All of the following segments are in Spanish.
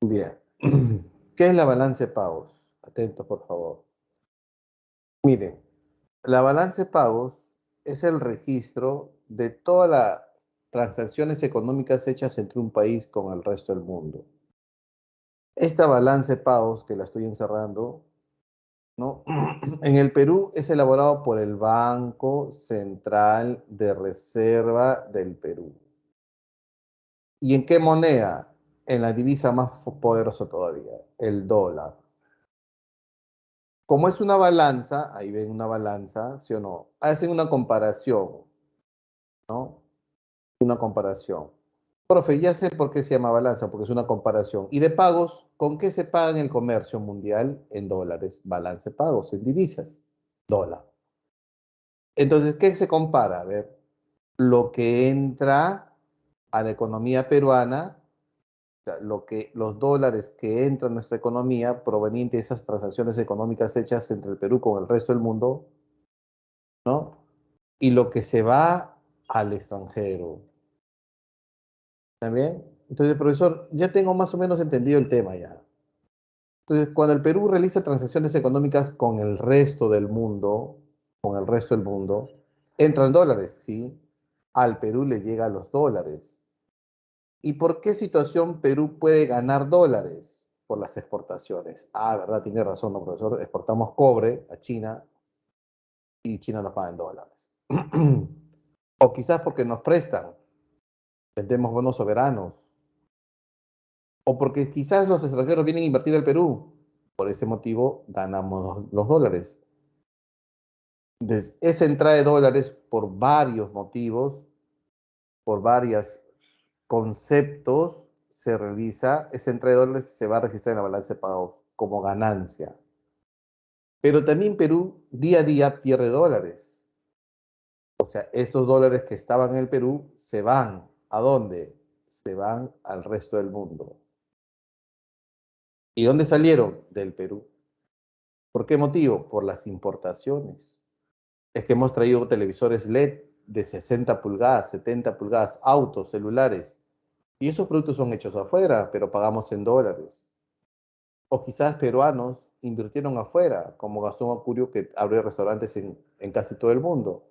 Bien. ¿Qué es la balanza de pagos? Atentos, por favor. Miren, la balanza de pagos es el registro de todas las transacciones económicas hechas entre un país con el resto del mundo. Esta balanza de pagos, que la estoy encerrando, ¿no? En el Perú es elaborado por el Banco Central de Reserva del Perú. ¿Y en qué moneda? En la divisa más poderosa todavía, el dólar. Como es una balanza, ahí ven una balanza, ¿sí o no? Hacen una comparación, ¿no? Una comparación. Profe, ya sé por qué se llama balanza, porque es una comparación. ¿Y de pagos? ¿Con qué se paga en el comercio mundial? En dólares. Balance de pagos, en divisas. Dólar. Entonces, ¿qué se compara? A ver, lo que entra a la economía peruana, o sea, los dólares que entran a nuestra economía provenientes de esas transacciones económicas hechas entre el Perú con el resto del mundo, ¿no? Y lo que se va al extranjero. ¿Está bien? Entonces, profesor, ya tengo más o menos entendido el tema ya. Entonces, cuando el Perú realiza transacciones económicas con el resto del mundo, entran dólares, ¿sí? Al Perú le llegan los dólares. ¿Y por qué situación Perú puede ganar dólares? Por las exportaciones. Ah, verdad, tiene razón, ¿no, profesor? Exportamos cobre a China y China nos paga en dólares. O quizás porque nos prestan, vendemos bonos soberanos, o porque quizás los extranjeros vienen a invertir al Perú. Por ese motivo ganamos los dólares. Entonces, esa entrada de dólares por varios motivos, por varios conceptos, se realiza, esa entrada de dólares se va a registrar en la balanza de pagos como ganancia. Pero también Perú día a día pierde dólares. O sea, esos dólares que estaban en el Perú se van. ¿A dónde? Se van al resto del mundo. ¿Y dónde salieron? Del Perú. ¿Por qué motivo? Por las importaciones. Es que hemos traído televisores LED de 60 pulgadas, 70 pulgadas, autos, celulares. Y esos productos son hechos afuera, pero pagamos en dólares. O quizás peruanos invirtieron afuera, como Gastón Acurio, que abrió restaurantes en casi todo el mundo.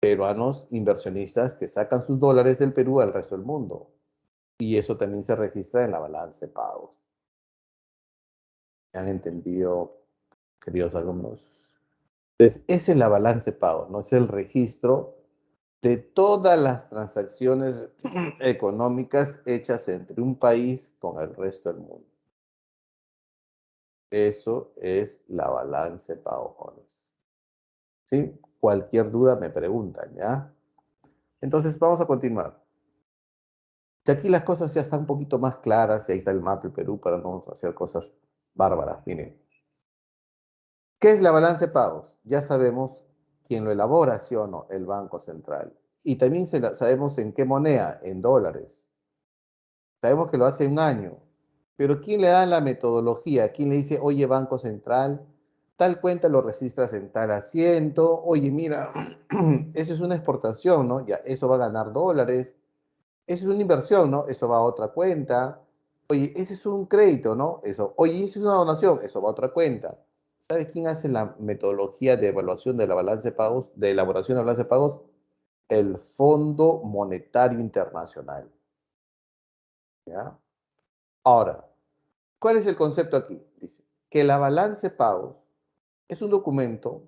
Peruanos inversionistas que sacan sus dólares del Perú al resto del mundo. Y eso también se registra en la balanza de pagos. ¿Me han entendido, queridos alumnos? Entonces, esa es la balanza de pagos, ¿no? Es el registro de todas las transacciones económicas hechas entre un país con el resto del mundo. Eso es la balanza de pagos, jóvenes. ¿Sí? Cualquier duda me preguntan, ¿ya? Entonces, vamos a continuar. Y aquí las cosas ya están un poquito más claras, y ahí está el mapa del Perú para no hacer cosas bárbaras. Miren, ¿qué es la balanza de pagos? Ya sabemos quién lo elabora, ¿sí o no? El Banco Central. Y también sabemos en qué moneda, en dólares. Sabemos que lo hace un año. Pero ¿quién le da la metodología? ¿Quién le dice, oye, Banco Central, tal cuenta lo registras en tal asiento? Oye, mira, eso es una exportación, ¿no? Ya, eso va a ganar dólares. Eso es una inversión, ¿no? Eso va a otra cuenta. Oye, ese es un crédito, ¿no? Eso. Oye, eso es una donación. Eso va a otra cuenta. ¿Sabes quién hace la metodología de evaluación de la balanza de pagos, de elaboración de la balanza de pagos? El Fondo Monetario Internacional. ¿Ya? Ahora, ¿cuál es el concepto aquí? Dice que la balanza de pagos es un documento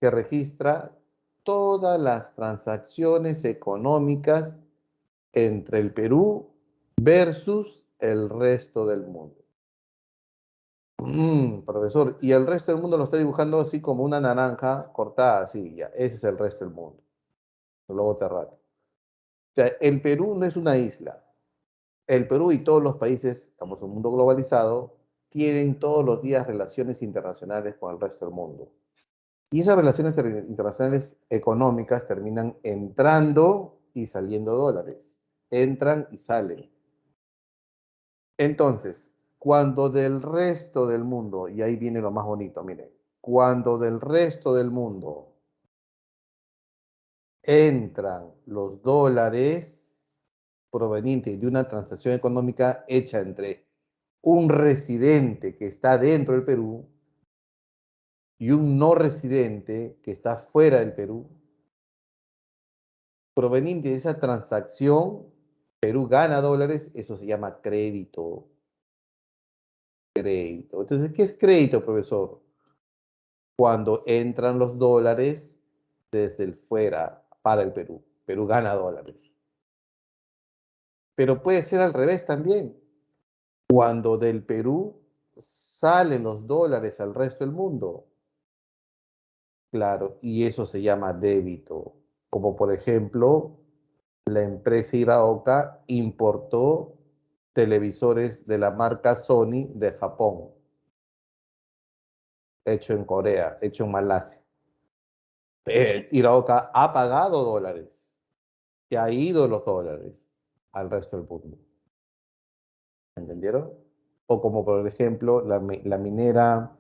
que registra todas las transacciones económicas entre el Perú versus el resto del mundo. Profesor, y el resto del mundo lo está dibujando así como una naranja cortada, así, ya, ese es el resto del mundo, el globo terráqueo. O sea, el Perú no es una isla. El Perú y todos los países, estamos en un mundo globalizado, tienen todos los días relaciones internacionales con el resto del mundo. Y esas relaciones internacionales económicas terminan entrando y saliendo dólares. Entran y salen. Entonces, cuando del resto del mundo, y ahí viene lo más bonito, miren, cuando del resto del mundo entran los dólares, proveniente de una transacción económica hecha entre un residente que está dentro del Perú y un no residente que está fuera del Perú, proveniente de esa transacción, Perú gana dólares, eso se llama crédito. Crédito. Entonces, ¿qué es crédito, profesor? Cuando entran los dólares desde el fuera para el Perú. Perú gana dólares. Pero puede ser al revés también. Cuando del Perú salen los dólares al resto del mundo. Claro, y eso se llama débito. Como por ejemplo, la empresa Iraoka importó televisores de la marca Sony de Japón, hecho en Corea, hecho en Malasia. Iraoka ha pagado dólares, se ha ido los dólares al resto del mundo. ¿Entendieron? O como por ejemplo la minera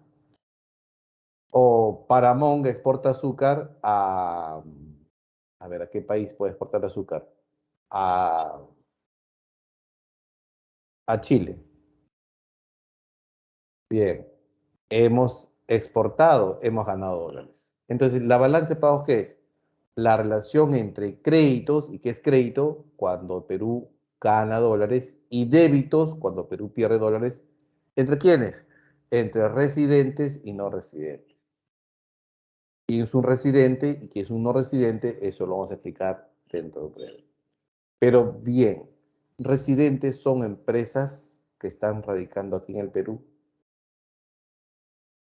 o Paramount exporta azúcar a ver, ¿a qué país puede exportar azúcar? A, a Chile. Bien, hemos exportado, hemos ganado dólares. Entonces, ¿la balanza de pagos qué es? La relación entre créditos, ¿y qué es crédito? Cuando Perú gana dólares, y débitos, cuando Perú pierde dólares. ¿Entre quiénes? Entre residentes y no residentes. ¿Quién es un residente y quién es un no residente? Eso lo vamos a explicar dentro de breve. Pero bien, residentes son empresas que están radicando aquí en el Perú,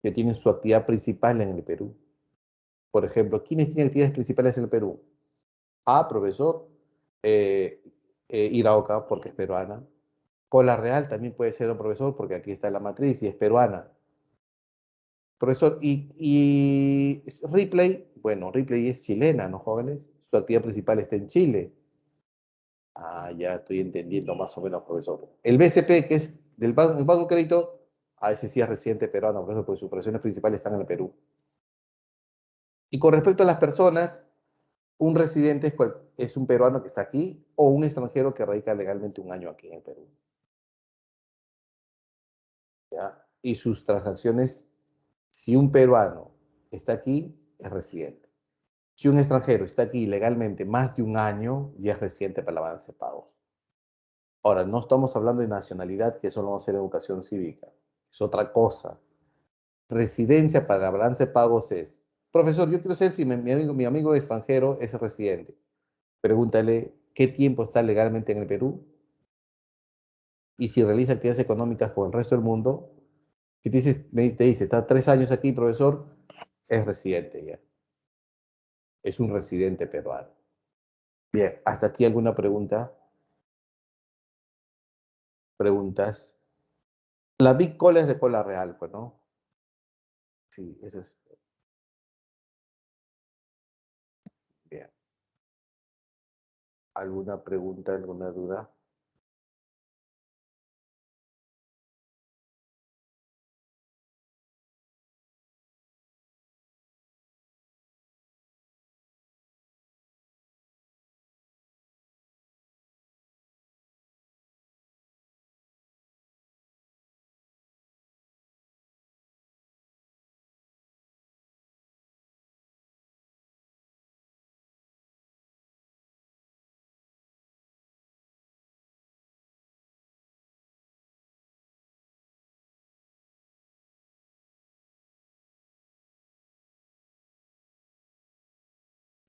que tienen su actividad principal en el Perú. Por ejemplo, ¿quiénes tienen actividades principales en el Perú? Profesor, eh, Iraoka, porque es peruana. Cola Real también puede ser un profesor, porque aquí está la matriz y es peruana. Profesor, y Ripley, bueno, Ripley es chilena, ¿no, jóvenes? Su actividad principal está en Chile. Ya estoy entendiendo más o menos, profesor. El BCP, que es el Banco de Crédito, a ese sí es residente peruano, profesor, porque sus operaciones principales están en el Perú. Y con respecto a las personas, un residente es un peruano que está aquí o un extranjero que radica legalmente un año aquí en el Perú. ¿Ya? Y sus transacciones, si un peruano está aquí, es residente. Si un extranjero está aquí legalmente más de un año, ya es residente para la balance de pagos. Ahora, no estamos hablando de nacionalidad, que eso lo vamos a hacer en educación cívica. Es otra cosa. Residencia para la balance de pagos es, profesor, yo quiero saber si mi amigo extranjero es residente. Pregúntale qué tiempo está legalmente en el Perú y si realiza actividades económicas con el resto del mundo. Si te dice, está 3 años aquí, profesor, es residente ya. Es un residente peruano. Bien, ¿hasta aquí alguna pregunta? ¿Preguntas? La Big Cola es de cola real, pues, ¿no? Sí, eso es. Bien. ¿Alguna pregunta, alguna duda?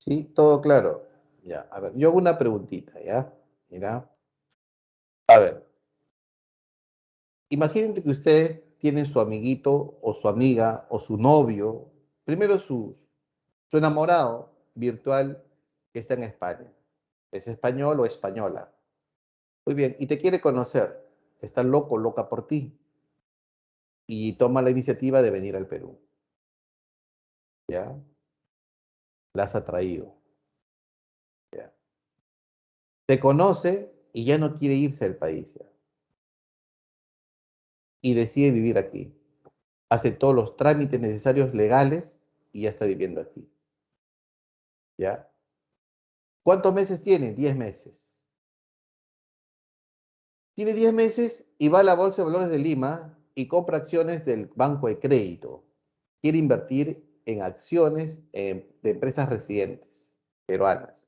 Sí, todo claro. Ya, a ver, yo hago una preguntita, ¿ya? Mira, a ver, imagínate que ustedes tienen su amiguito o su amiga o su novio, primero su enamorado virtual que está en España. ¿Es español o española? Muy bien, y te quiere conocer. Está loco, loca por ti. Y toma la iniciativa de venir al Perú. ¿Ya? La has atraído. ¿Ya? Te conoce y ya no quiere irse del país. ¿Ya? Y decide vivir aquí. Hace todos los trámites necesarios legales y ya está viviendo aquí. ¿Ya? ¿Cuántos meses tiene? 10 meses. Tiene 10 meses y va a la Bolsa de Valores de Lima y compra acciones del Banco de Crédito. Quiere invertir en acciones de empresas residentes peruanas.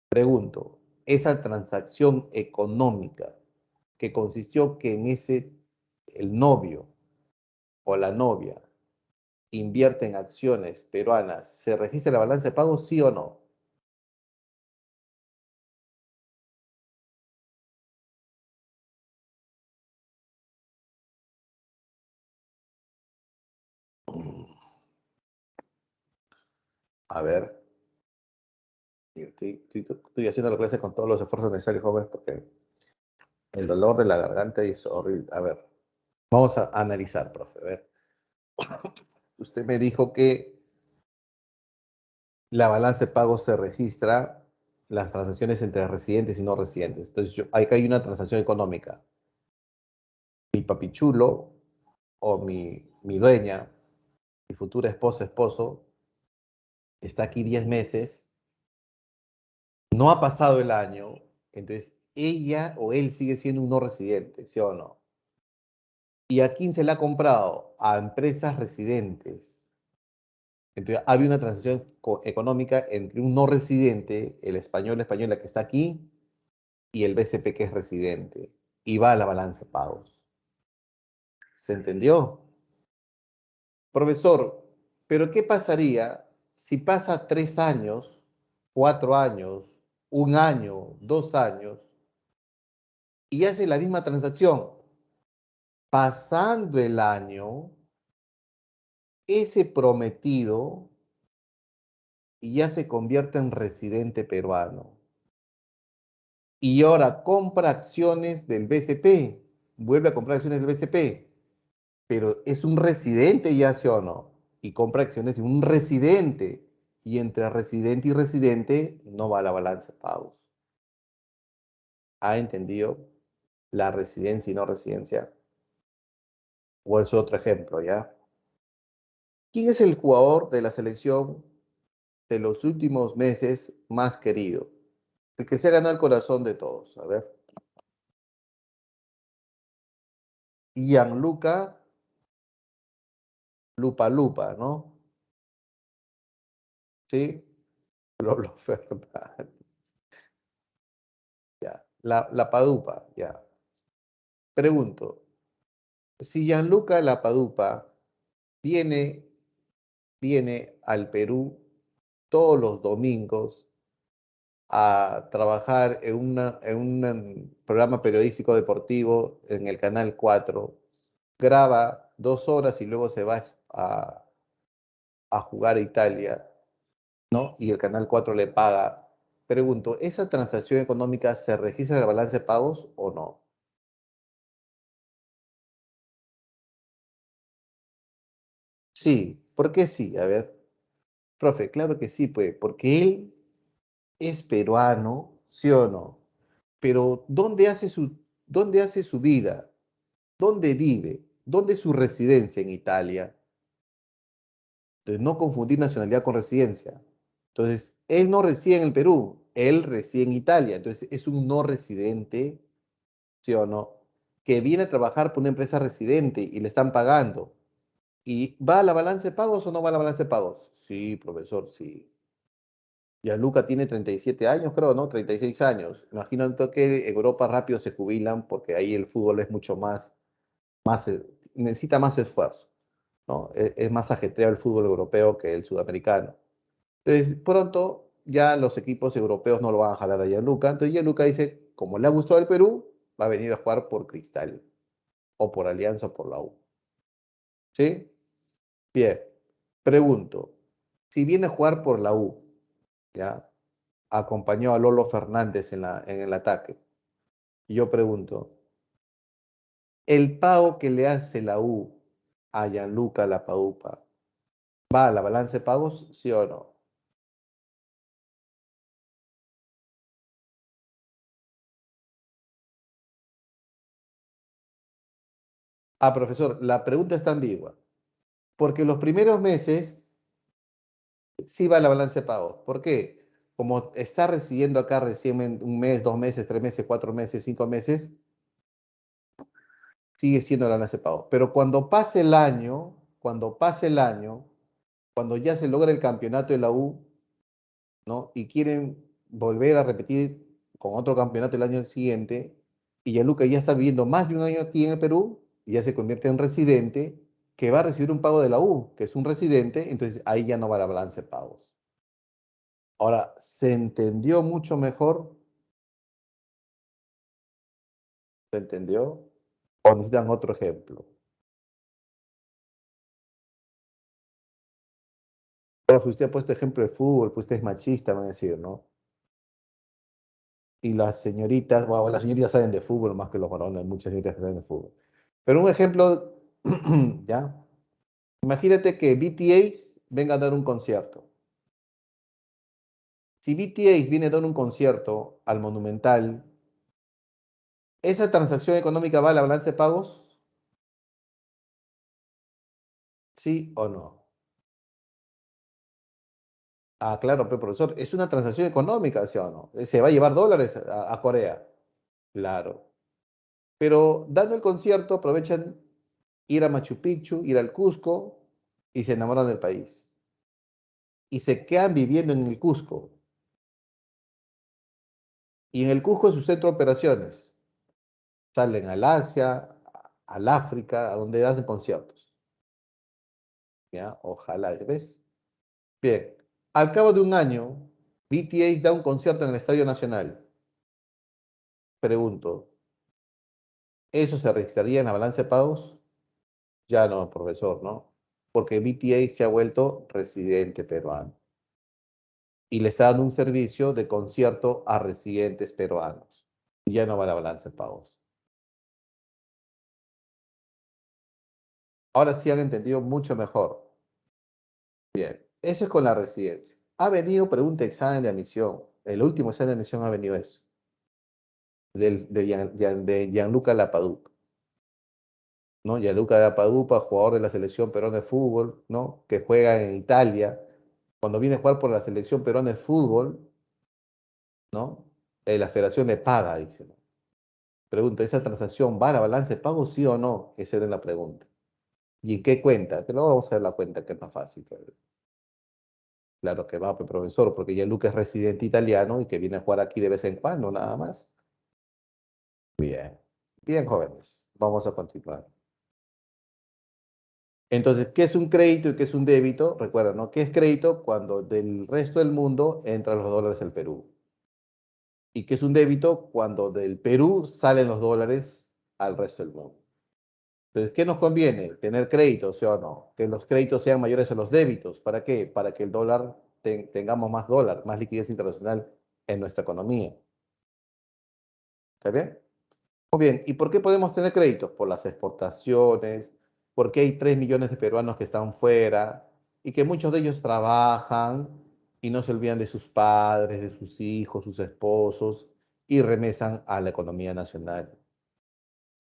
Pregunto, esa transacción económica que consistió que en ese el novio o la novia invierte en acciones peruanas, ¿se registra la balanza de pagos, sí o no? A ver, estoy haciendo la clase con todos los esfuerzos necesarios, jóvenes, porque el dolor de la garganta es horrible. A ver, vamos a analizar, profe. A ver, usted me dijo que la balanza de pagos se registra las transacciones entre residentes y no residentes. Entonces, acá hay una transacción económica. Mi papichulo o mi dueña, mi futura esposa, esposo, está aquí 10 meses, no ha pasado el año, entonces ella o él sigue siendo un no residente, ¿sí o no? ¿Y a quién se la ha comprado? A empresas residentes. Entonces, había una transacción económica entre un no residente, el español, española que está aquí, y el BCP que es residente. Y va a la balanza de pagos. ¿Se entendió? Profesor, pero ¿qué pasaría si pasa 3 años, 4 años, un año, 2 años, y hace la misma transacción? Pasando el año, ese prometido ya se convierte en residente peruano. Y ahora compra acciones del BCP, vuelve a comprar acciones del BCP, pero es un residente ya, ¿sí o no? Y compra acciones de un residente. Y entre residente y residente no va a la balanza de pagos. ¿Ha entendido la residencia y no residencia? O es otro ejemplo, ¿ya? ¿Quién es el jugador de la selección de los últimos meses más querido? El que se ha ganado el corazón de todos. A ver. Gianluca Lupa Lupa, ¿no? ¿Sí? Lolo Fernández. Ya. La Padupa, ya. Pregunto, si Gianluca Lapadupa viene, viene al Perú todos los domingos a trabajar en un programa periodístico deportivo en el Canal 4, graba 2 horas y luego se va a jugar a Italia, ¿no? Y el Canal 4 le paga. Pregunto, ¿esa transacción económica se registra en el balance de pagos o no? Sí, ¿por qué sí? A ver, profe, claro que sí, pues, porque él es peruano, ¿sí o no? Pero dónde hace su vida? ¿Dónde vive? ¿Dónde es su residencia en Italia? Entonces, no confundir nacionalidad con residencia. Entonces, él no reside en el Perú, él reside en Italia. Entonces, es un no residente, ¿sí o no? Que viene a trabajar por una empresa residente y le están pagando. ¿Y va a la balanza de pagos o no va a la balanza de pagos? Sí, profesor, sí. Ya Luca tiene 37 años, creo, ¿no? 36 años. Imagino que en Europa rápido se jubilan porque ahí el fútbol es mucho necesita más esfuerzo, ¿no? Es más ajetreado el fútbol europeo que el sudamericano. Entonces, pronto ya los equipos europeos no lo van a jalar a Gianluca. Entonces Gianluca dice, como le ha gustado el Perú, va a venir a jugar por Cristal, o por Alianza o por la U. ¿Sí? Bien. Pregunto, si viene a jugar por la U, ¿ya? Acompañó a Lolo Fernández en el ataque. Y yo pregunto, ¿el pago que le hace la U a Gianluca Lapadula va a la balanza de pagos, sí o no? Ah, profesor, la pregunta está ambigua, porque los primeros meses sí va a la balanza de pagos. ¿Por qué? Como está recibiendo acá recién un mes, 2 meses, 3 meses, 4 meses, 5 meses, sigue siendo la balance de pagos. Pero cuando pase el año, cuando ya se logra el campeonato de la U, ¿no? Y quieren volver a repetir con otro campeonato el año siguiente, y Gianluca ya está viviendo más de un año aquí en el Perú, y ya se convierte en residente, que va a recibir un pago de la U, que es un residente, entonces ahí ya no va la balance de pagos. Ahora, ¿se entendió mucho mejor? ¿Se entendió? ¿O necesitan otro ejemplo? Pero si usted ha puesto ejemplo de fútbol, pues usted es machista, van a decir, ¿no? Y las señoritas, bueno, las señoritas saben de fútbol más que los varones, hay muchas señoritas que saben de fútbol. Pero un ejemplo, ¿ya? Imagínate que BTS venga a dar un concierto. Si BTS viene a dar un concierto al Monumental, ¿esa transacción económica va a la balanza de pagos? ¿Sí o no? Ah, claro, pero profesor, es una transacción económica, ¿sí o no? Se va a llevar dólares a Corea. Claro. Pero dando el concierto, aprovechan ir a Machu Picchu, ir al Cusco y se enamoran del país. Y se quedan viviendo en el Cusco. Y en el Cusco es su centro de operaciones. Salen al Asia, al África, a donde hacen conciertos. ¿Ya? Ojalá, ¿ves? Bien. Al cabo de un año, BTS da un concierto en el Estadio Nacional. Pregunto, ¿eso se registraría en la balanza de pagos? Ya no, profesor, ¿no? Porque BTS se ha vuelto residente peruano y le está dando un servicio de concierto a residentes peruanos. Ya no va a la balanza de pagos. Ahora sí han entendido mucho mejor. Bien, eso es con la residencia. Ha venido, pregunta, examen de admisión. El último examen de admisión ha venido eso, de Gianluca Lapadula, ¿no? Gianluca Lapadula, jugador de la selección peruana de fútbol, ¿no? Que juega en Italia. Cuando viene a jugar por la selección peruana de fútbol, ¿no? La federación le paga, dice, ¿no? Pregunta, ¿esa transacción va a la balanza de pago, sí o no? Esa era la pregunta. ¿Y en qué cuenta? Que luego vamos a ver la cuenta, que es más fácil. Claro que va, pues, profesor, porque ya Luca es residente italiano y que viene a jugar aquí de vez en cuando, nada más. Bien, bien, jóvenes. Vamos a continuar. Entonces, ¿qué es un crédito y qué es un débito? Recuerda, ¿no? ¿Qué es crédito? Cuando del resto del mundo entran los dólares al Perú. ¿Y qué es un débito? Cuando del Perú salen los dólares al resto del mundo. Entonces, ¿qué nos conviene? Tener créditos, ¿sí o no? Que los créditos sean mayores a los débitos. ¿Para qué? Para que el dólar tengamos más dólar, más liquidez internacional en nuestra economía. ¿Está bien? Muy bien. ¿Y por qué podemos tener créditos? Por las exportaciones, porque hay 3 millones de peruanos que están fuera y que muchos de ellos trabajan y no se olvidan de sus padres, de sus hijos, sus esposos y remesan a la economía nacional.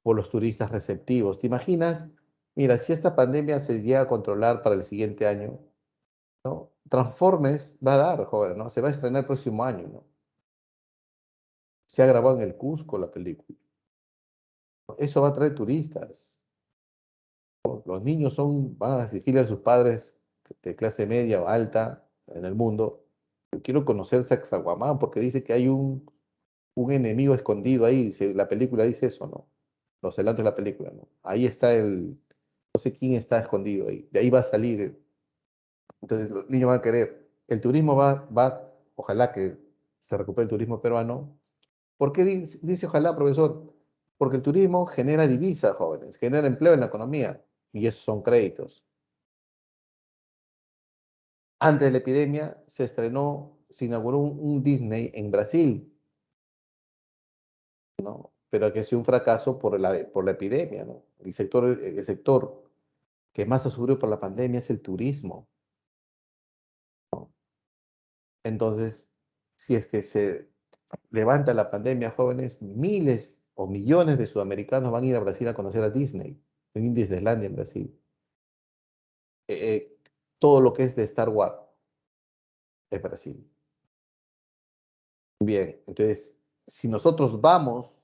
Por los turistas receptivos. ¿Te imaginas? Mira, si esta pandemia se llega a controlar para el siguiente año, ¿no? Transformes va a dar, joven, ¿no? Se va a estrenar el próximo año, ¿no? Se ha grabado en el Cusco la película. Eso va a traer turistas. Los niños van a decirle a sus padres de clase media o alta en el mundo, yo quiero conocer Sacsayhuamán porque dice que hay un enemigo escondido ahí. La película dice eso, ¿no? Los adelantos de la película, ¿no? Ahí está no sé quién está escondido ahí. De ahí va a salir. Entonces los niños van a querer. El turismo ojalá que se recupere el turismo peruano. ¿Por qué dice ojalá, profesor? Porque el turismo genera divisas, jóvenes, genera empleo en la economía y esos son créditos. Antes de la epidemia se inauguró un Disney en Brasil, ¿no? Pero que ha sido un fracaso por la epidemia, ¿no? El sector que más ha sufrido por la pandemia es el turismo. Entonces, si es que se levanta la pandemia, jóvenes, miles o millones de sudamericanos van a ir a Brasil a conocer a Disney, en Disneylandia en Brasil. Todo lo que es de Star Wars es Brasil. Bien, entonces, si nosotros vamos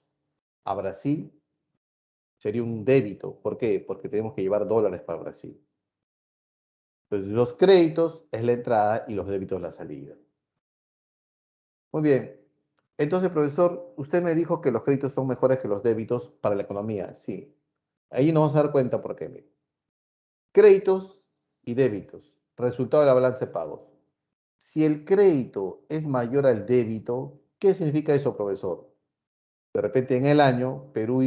a Brasil, sería un débito. ¿Por qué? Porque tenemos que llevar dólares para Brasil. Entonces, los créditos es la entrada y los débitos la salida. Muy bien. Entonces, profesor, usted me dijo que los créditos son mejores que los débitos para la economía. Sí. Ahí nos vamos a dar cuenta por qué. Mire. Créditos y débitos. Resultado de la balanza de pagos. Si el crédito es mayor al débito, ¿qué significa eso, profesor? De repente en el año, Perú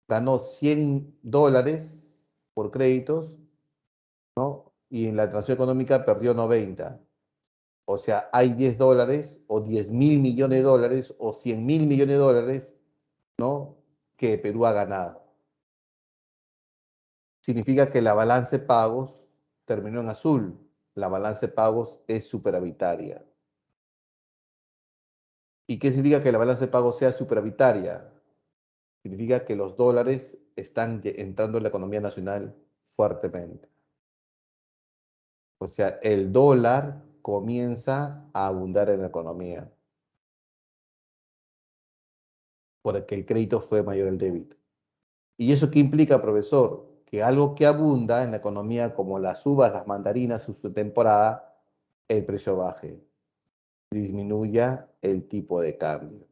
ganó $100 por créditos, ¿no? Y en la transacción económica perdió 90. O sea, hay $10 o 10.000 millones de dólares o 100.000 millones de dólares, ¿no? Que Perú ha ganado. Significa que la balanza de pagos terminó en azul. La balanza de pagos es superavitaria. ¿Y qué significa que la balanza de pagos sea superavitaria? Significa que los dólares están entrando en la economía nacional fuertemente. O sea, el dólar comienza a abundar en la economía porque el crédito fue mayor al débito. ¿Y eso qué implica, profesor? Que algo que abunda en la economía, como las uvas, las mandarinas, en su temporada, el precio baje, disminuya el tipo de cambio.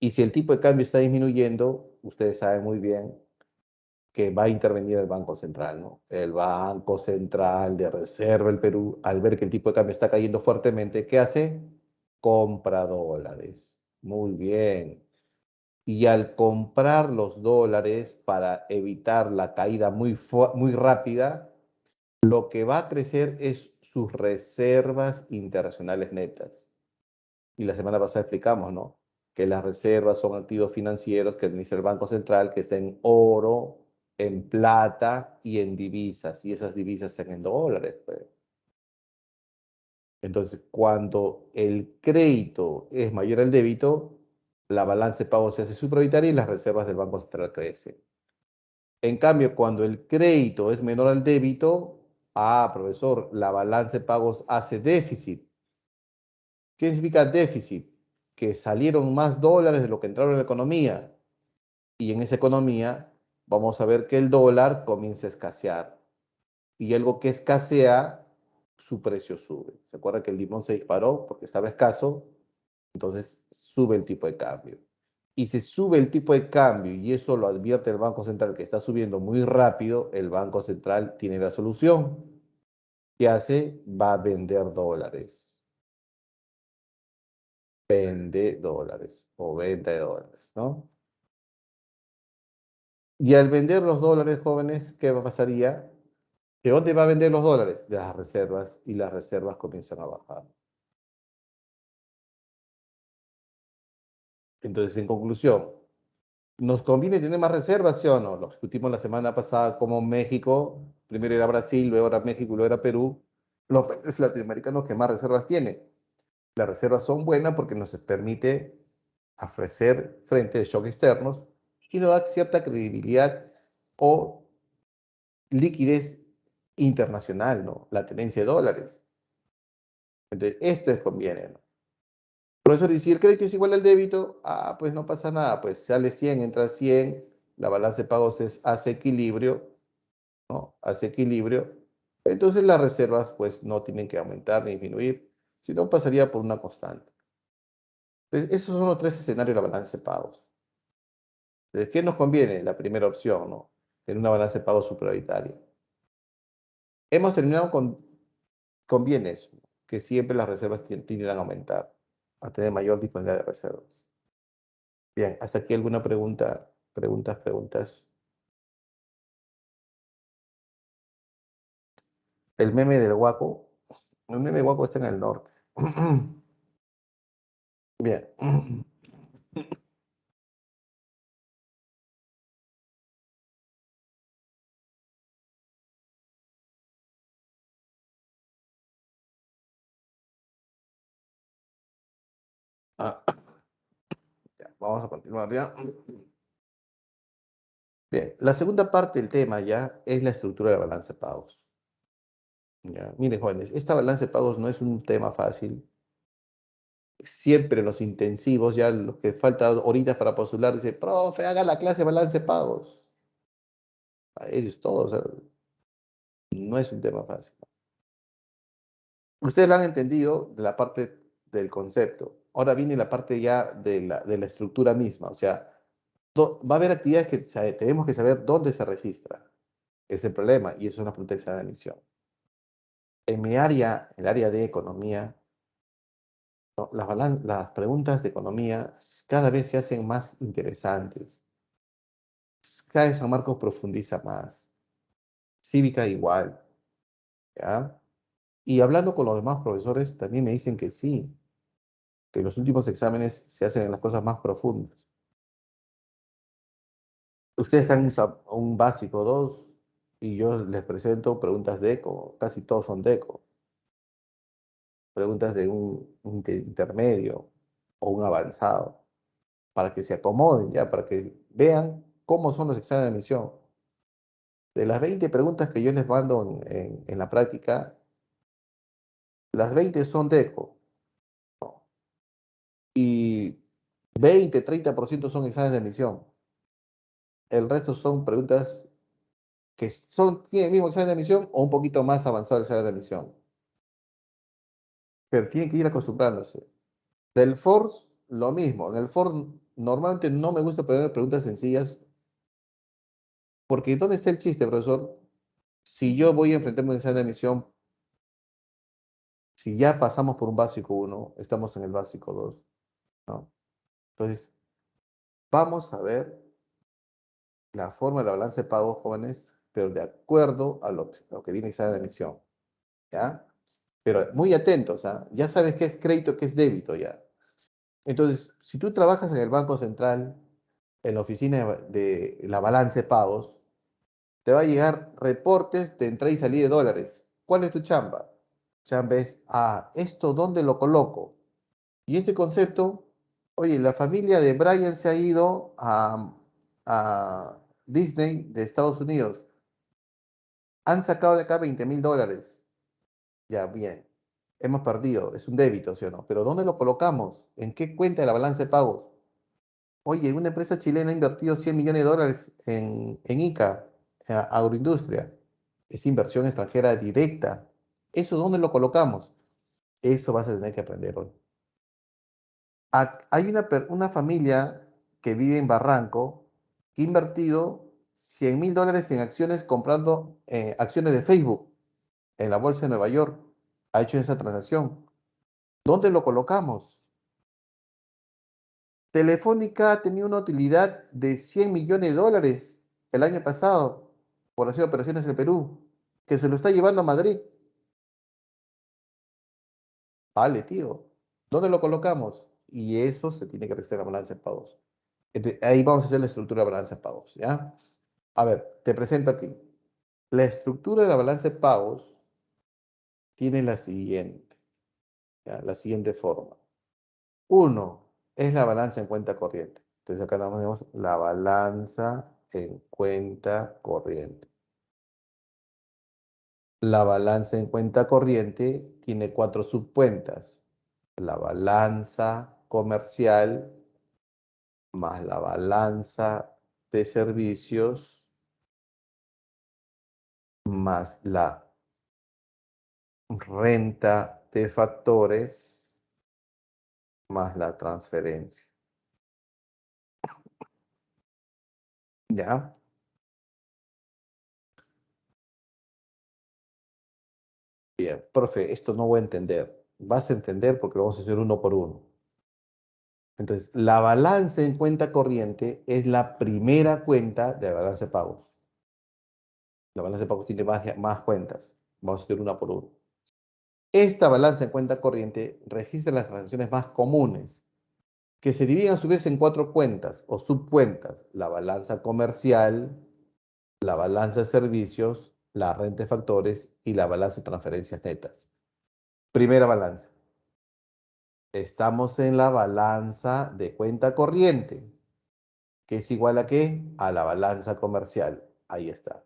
Y si el tipo de cambio está disminuyendo, ustedes saben muy bien que va a intervenir el Banco Central, ¿no? El Banco Central de Reserva del Perú, al ver que el tipo de cambio está cayendo fuertemente, ¿qué hace? Compra dólares. Muy bien. Y al comprar los dólares para evitar la caída muy rápida, lo que va a crecer es sus reservas internacionales netas. Y la semana pasada explicamos, ¿no? Que las reservas son activos financieros que administra el Banco Central, que está en oro, en plata y en divisas. Y esas divisas están en dólares, pues. Entonces, cuando el crédito es mayor al débito, la balanza de pagos se hace superavitaria y las reservas del Banco Central crecen. En cambio, cuando el crédito es menor al débito, profesor, la balanza de pagos hace déficit. ¿Qué significa déficit? Que salieron más dólares de lo que entraron en la economía. Y en esa economía vamos a ver que el dólar comienza a escasear. Y algo que escasea, su precio sube. ¿Se acuerda que el limón se disparó porque estaba escaso? Entonces sube el tipo de cambio. Y si sube el tipo de cambio y eso lo advierte el Banco Central que está subiendo muy rápido, el Banco Central tiene la solución. ¿Qué hace? Va a vender dólares. Vende dólares o venta de dólares, ¿no? Y al vender los dólares, jóvenes, ¿qué pasaría? ¿De dónde va a vender los dólares? De las reservas, y las reservas comienzan a bajar. Entonces, en conclusión, ¿nos conviene tener más reservas, sí o no? Lo discutimos la semana pasada, como México, primero era Brasil, luego era México, luego era Perú, los países latinoamericanos que más reservas tienen. Las reservas son buenas porque nos permite ofrecer frente de shocks externos y nos da cierta credibilidad o liquidez internacional, ¿no? La tenencia de dólares. Entonces, esto es conviene, ¿no? Profesor, y si el crédito es igual al débito, pues no pasa nada, pues sale 100, entra 100, la balanza de pagos hace equilibrio, ¿no? Hace equilibrio. Entonces las reservas pues no tienen que aumentar ni disminuir, sino pasaría por una constante. Entonces, esos son los tres escenarios de la balanza de pagos. Entonces, ¿qué nos conviene? La primera opción, ¿no? En una balanza de pagos superavitaria. Hemos terminado con bienes, que siempre las reservas tienden a aumentar, a tener mayor disponibilidad de reservas. Bien, hasta aquí alguna pregunta, preguntas. El meme del guaco, el meme del guaco está en el norte. Bien. Ya, vamos a continuar ya. Bien, la segunda parte del tema ya es la estructura de la balanza de pagos. Ya, miren, jóvenes, esta balanza de pagos no es un tema fácil. siempre los intensivos, ya los que faltan horitas para postular, dice, profe, haga la clase de balance de pagos. A ellos todos, o sea, no es un tema fácil. Ustedes lo han entendido de la parte del concepto. Ahora viene la parte ya de la estructura misma. O sea, va a haber actividades que tenemos que saber dónde se registra. Es el problema y eso es una pregunta de examen de admisión. En mi área, el área de economía, ¿no? Las preguntas de economía cada vez se hacen más interesantes. Cada vez San Marcos profundiza más. Cívica igual, ¿ya? Y hablando con los demás profesores, también me dicen que sí, que los últimos exámenes se hacen en las cosas más profundas. Ustedes están en un básico 2 y yo les presento preguntas de eco, casi todos son de eco. Preguntas de un intermedio o un avanzado, para que se acomoden ya, para que vean cómo son los exámenes de admisión. De las 20 preguntas que yo les mando en la práctica, las 20 son de eco y 20-30% son exámenes de admisión. El resto son preguntas que tienen el mismo examen de admisión o un poquito más avanzado el examen de admisión. Pero tienen que ir acostumbrándose. Del FORS, lo mismo. En el FORS normalmente no me gusta poner preguntas sencillas porque ¿dónde está el chiste, profesor? Si yo voy a enfrentarme a un examen de admisión, si ya pasamos por un básico 1, estamos en el básico 2, ¿no? Entonces, vamos a ver la forma de la balanza de pagos, jóvenes, pero de acuerdo a lo que viene el examen de admisión, ¿ya? Pero muy atentos, ¿ah? Ya sabes qué es crédito, qué es débito, ya. Entonces, si tú trabajas en el Banco Central, en la oficina de la balanza de pagos, te va a llegar reportes de entrada y salida de dólares. ¿Cuál es tu chamba? Chamba es, ¿esto dónde lo coloco? Y este concepto, oye, la familia de Brian se ha ido a Disney de Estados Unidos. Han sacado de acá $20,000. Ya, bien. Hemos perdido. Es un débito, ¿sí o no? Pero ¿dónde lo colocamos? ¿En qué cuenta de la balanza de pagos? Oye, una empresa chilena ha invertido $100 millones en ICA, agroindustria. Es inversión extranjera directa. ¿Eso dónde lo colocamos? Eso vas a tener que aprender hoy. Hay una familia que vive en Barranco que ha invertido $100,000 en acciones comprando acciones de Facebook en la bolsa de Nueva York. Ha hecho esa transacción. ¿Dónde lo colocamos? Telefónica ha tenido una utilidad de $100 millones el año pasado por hacer operaciones en Perú, que se lo está llevando a Madrid. Vale, tío. ¿Dónde lo colocamos? Y eso se tiene que restar a la balanza de pagos. Ahí vamos a hacer la estructura de la balanza de pagos, ¿ya? A ver, te presento aquí. La estructura de la balanza de pagos tiene la siguiente, ¿ya? La siguiente forma. Uno es la balanza en cuenta corriente. Entonces acá tenemos la balanza en cuenta corriente. La balanza en cuenta corriente tiene 4 subcuentas. La balanza comercial más la balanza de servicios más la renta de factores más la transferencia. ¿Ya? Bien, profe, esto no voy a entender. Vas a entender porque lo vamos a hacer uno por uno. Entonces, la balanza en cuenta corriente es la primera cuenta de la balanza de pagos. La balanza de pagos tiene más cuentas. Vamos a hacer una por una. Esta balanza en cuenta corriente registra las transacciones más comunes, que se dividen a su vez en 4 cuentas o subcuentas. La balanza comercial, la balanza de servicios, la renta de factores y la balanza de transferencias netas. Primera balanza. Estamos en la balanza de cuenta corriente, que es igual a ¿qué? A la balanza comercial. Ahí está.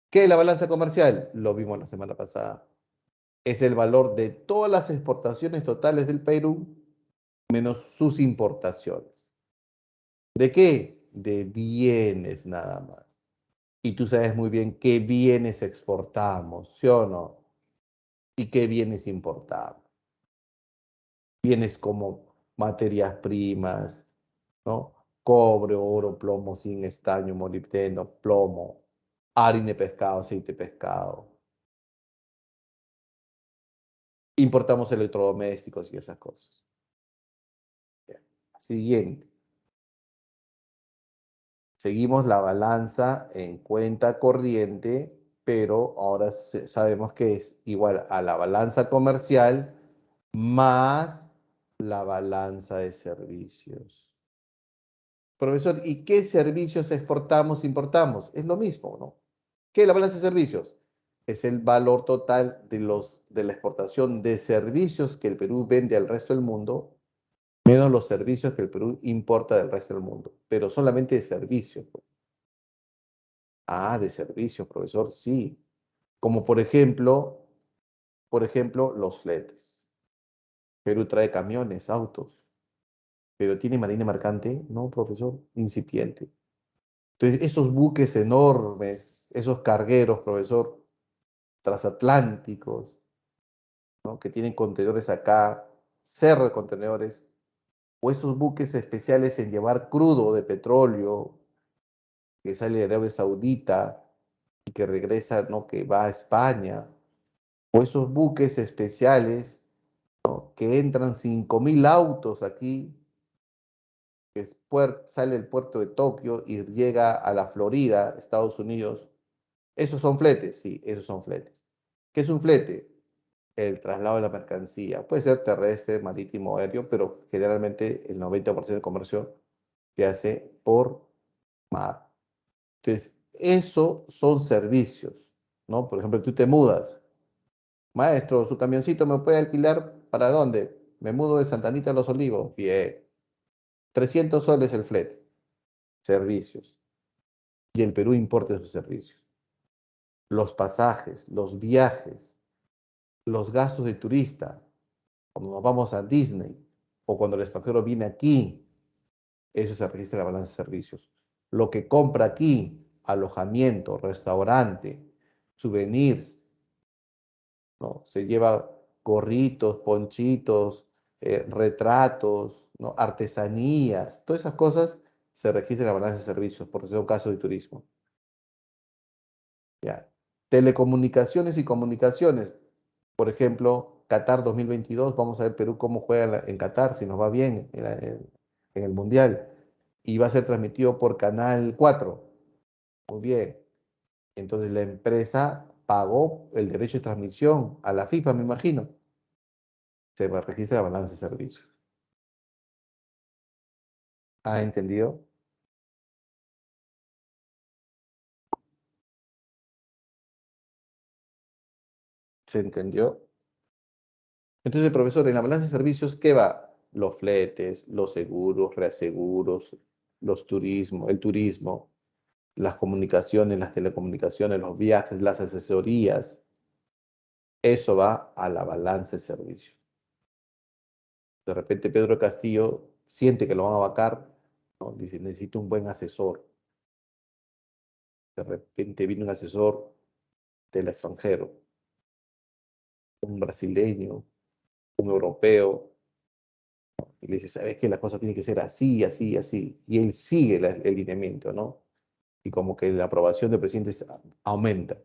¿Qué es la balanza comercial? Lo vimos la semana pasada. Es el valor de todas las exportaciones totales del Perú menos sus importaciones. ¿De qué? De bienes nada más. Y tú sabes muy bien qué bienes exportamos, ¿sí o no? Y qué bienes importamos. Bienes como materias primas, ¿no? Cobre, oro, plomo, zinc, estaño, molibdeno, plomo, harina de pescado, aceite de pescado. Importamos electrodomésticos y esas cosas. Siguiente. Seguimos la balanza en cuenta corriente, pero ahora sabemos que es igual a la balanza comercial más la balanza de servicios. Profesor, ¿y qué servicios exportamos, importamos? Es lo mismo, ¿no? ¿Qué es la balanza de servicios? Es el valor total de la exportación de servicios que el Perú vende al resto del mundo, menos los servicios que el Perú importa del resto del mundo, pero solamente de servicios. Ah, de servicios, profesor, sí. Como por ejemplo, los fletes. Perú trae camiones, autos, pero ¿tiene marina mercante? No, profesor, incipiente. Entonces, esos buques enormes, esos cargueros, profesor, transatlánticos, ¿no? Que tienen contenedores acá, cerro de contenedores, o esos buques especiales en llevar crudo de petróleo que sale de Arabia Saudita y que regresa, ¿no? Que va a España, o esos buques especiales, ¿no? Que entran 5.000 autos aquí, que sale del puerto de Tokio y llega a la Florida, Estados Unidos. ¿Esos son fletes? Sí, esos son fletes. ¿Qué es un flete? El traslado de la mercancía. Puede ser terrestre, marítimo, aéreo, pero generalmente el 90% del comercio se hace por mar. Entonces, eso son servicios, ¿no? Por ejemplo, tú te mudas. Maestro, ¿su camioncito me puede alquilar para dónde? Me mudo de Santa Anita a Los Olivos. Bien. 300 soles el flete. Servicios. Y el Perú importa esos servicios. Los pasajes, los viajes, los gastos de turista, cuando nos vamos a Disney o cuando el extranjero viene aquí, eso se registra en la balanza de servicios. Lo que compra aquí, alojamiento, restaurante, souvenirs, ¿no? Se lleva gorritos, ponchitos, retratos, ¿no? Artesanías, todas esas cosas se registran en la balanza de servicios, porque son casos de turismo. ¿Ya? Telecomunicaciones y comunicaciones. Por ejemplo, Qatar 2022, vamos a ver Perú cómo juega en Qatar, si nos va bien en el Mundial. Y va a ser transmitido por Canal 4. Muy bien. Entonces la empresa pagó el derecho de transmisión a la FIFA, me imagino. Se registra la balanza de servicios. ¿Ha entendido? ¿Se entendió? Entonces, profesor, en la balanza de servicios, ¿qué va? Los fletes, los seguros, reaseguros, el turismo, las comunicaciones, las telecomunicaciones, los viajes, las asesorías. Eso va a la balanza de servicios. De repente Pedro Castillo siente que lo van a vacar, ¿no? Dice, necesito un buen asesor. De repente viene un asesor del extranjero, un brasileño, un europeo, y le dice, ¿sabes qué? La cosa tiene que ser así, así, así. Y él sigue el lineamiento, ¿no? Y como que la aprobación del presidente aumenta.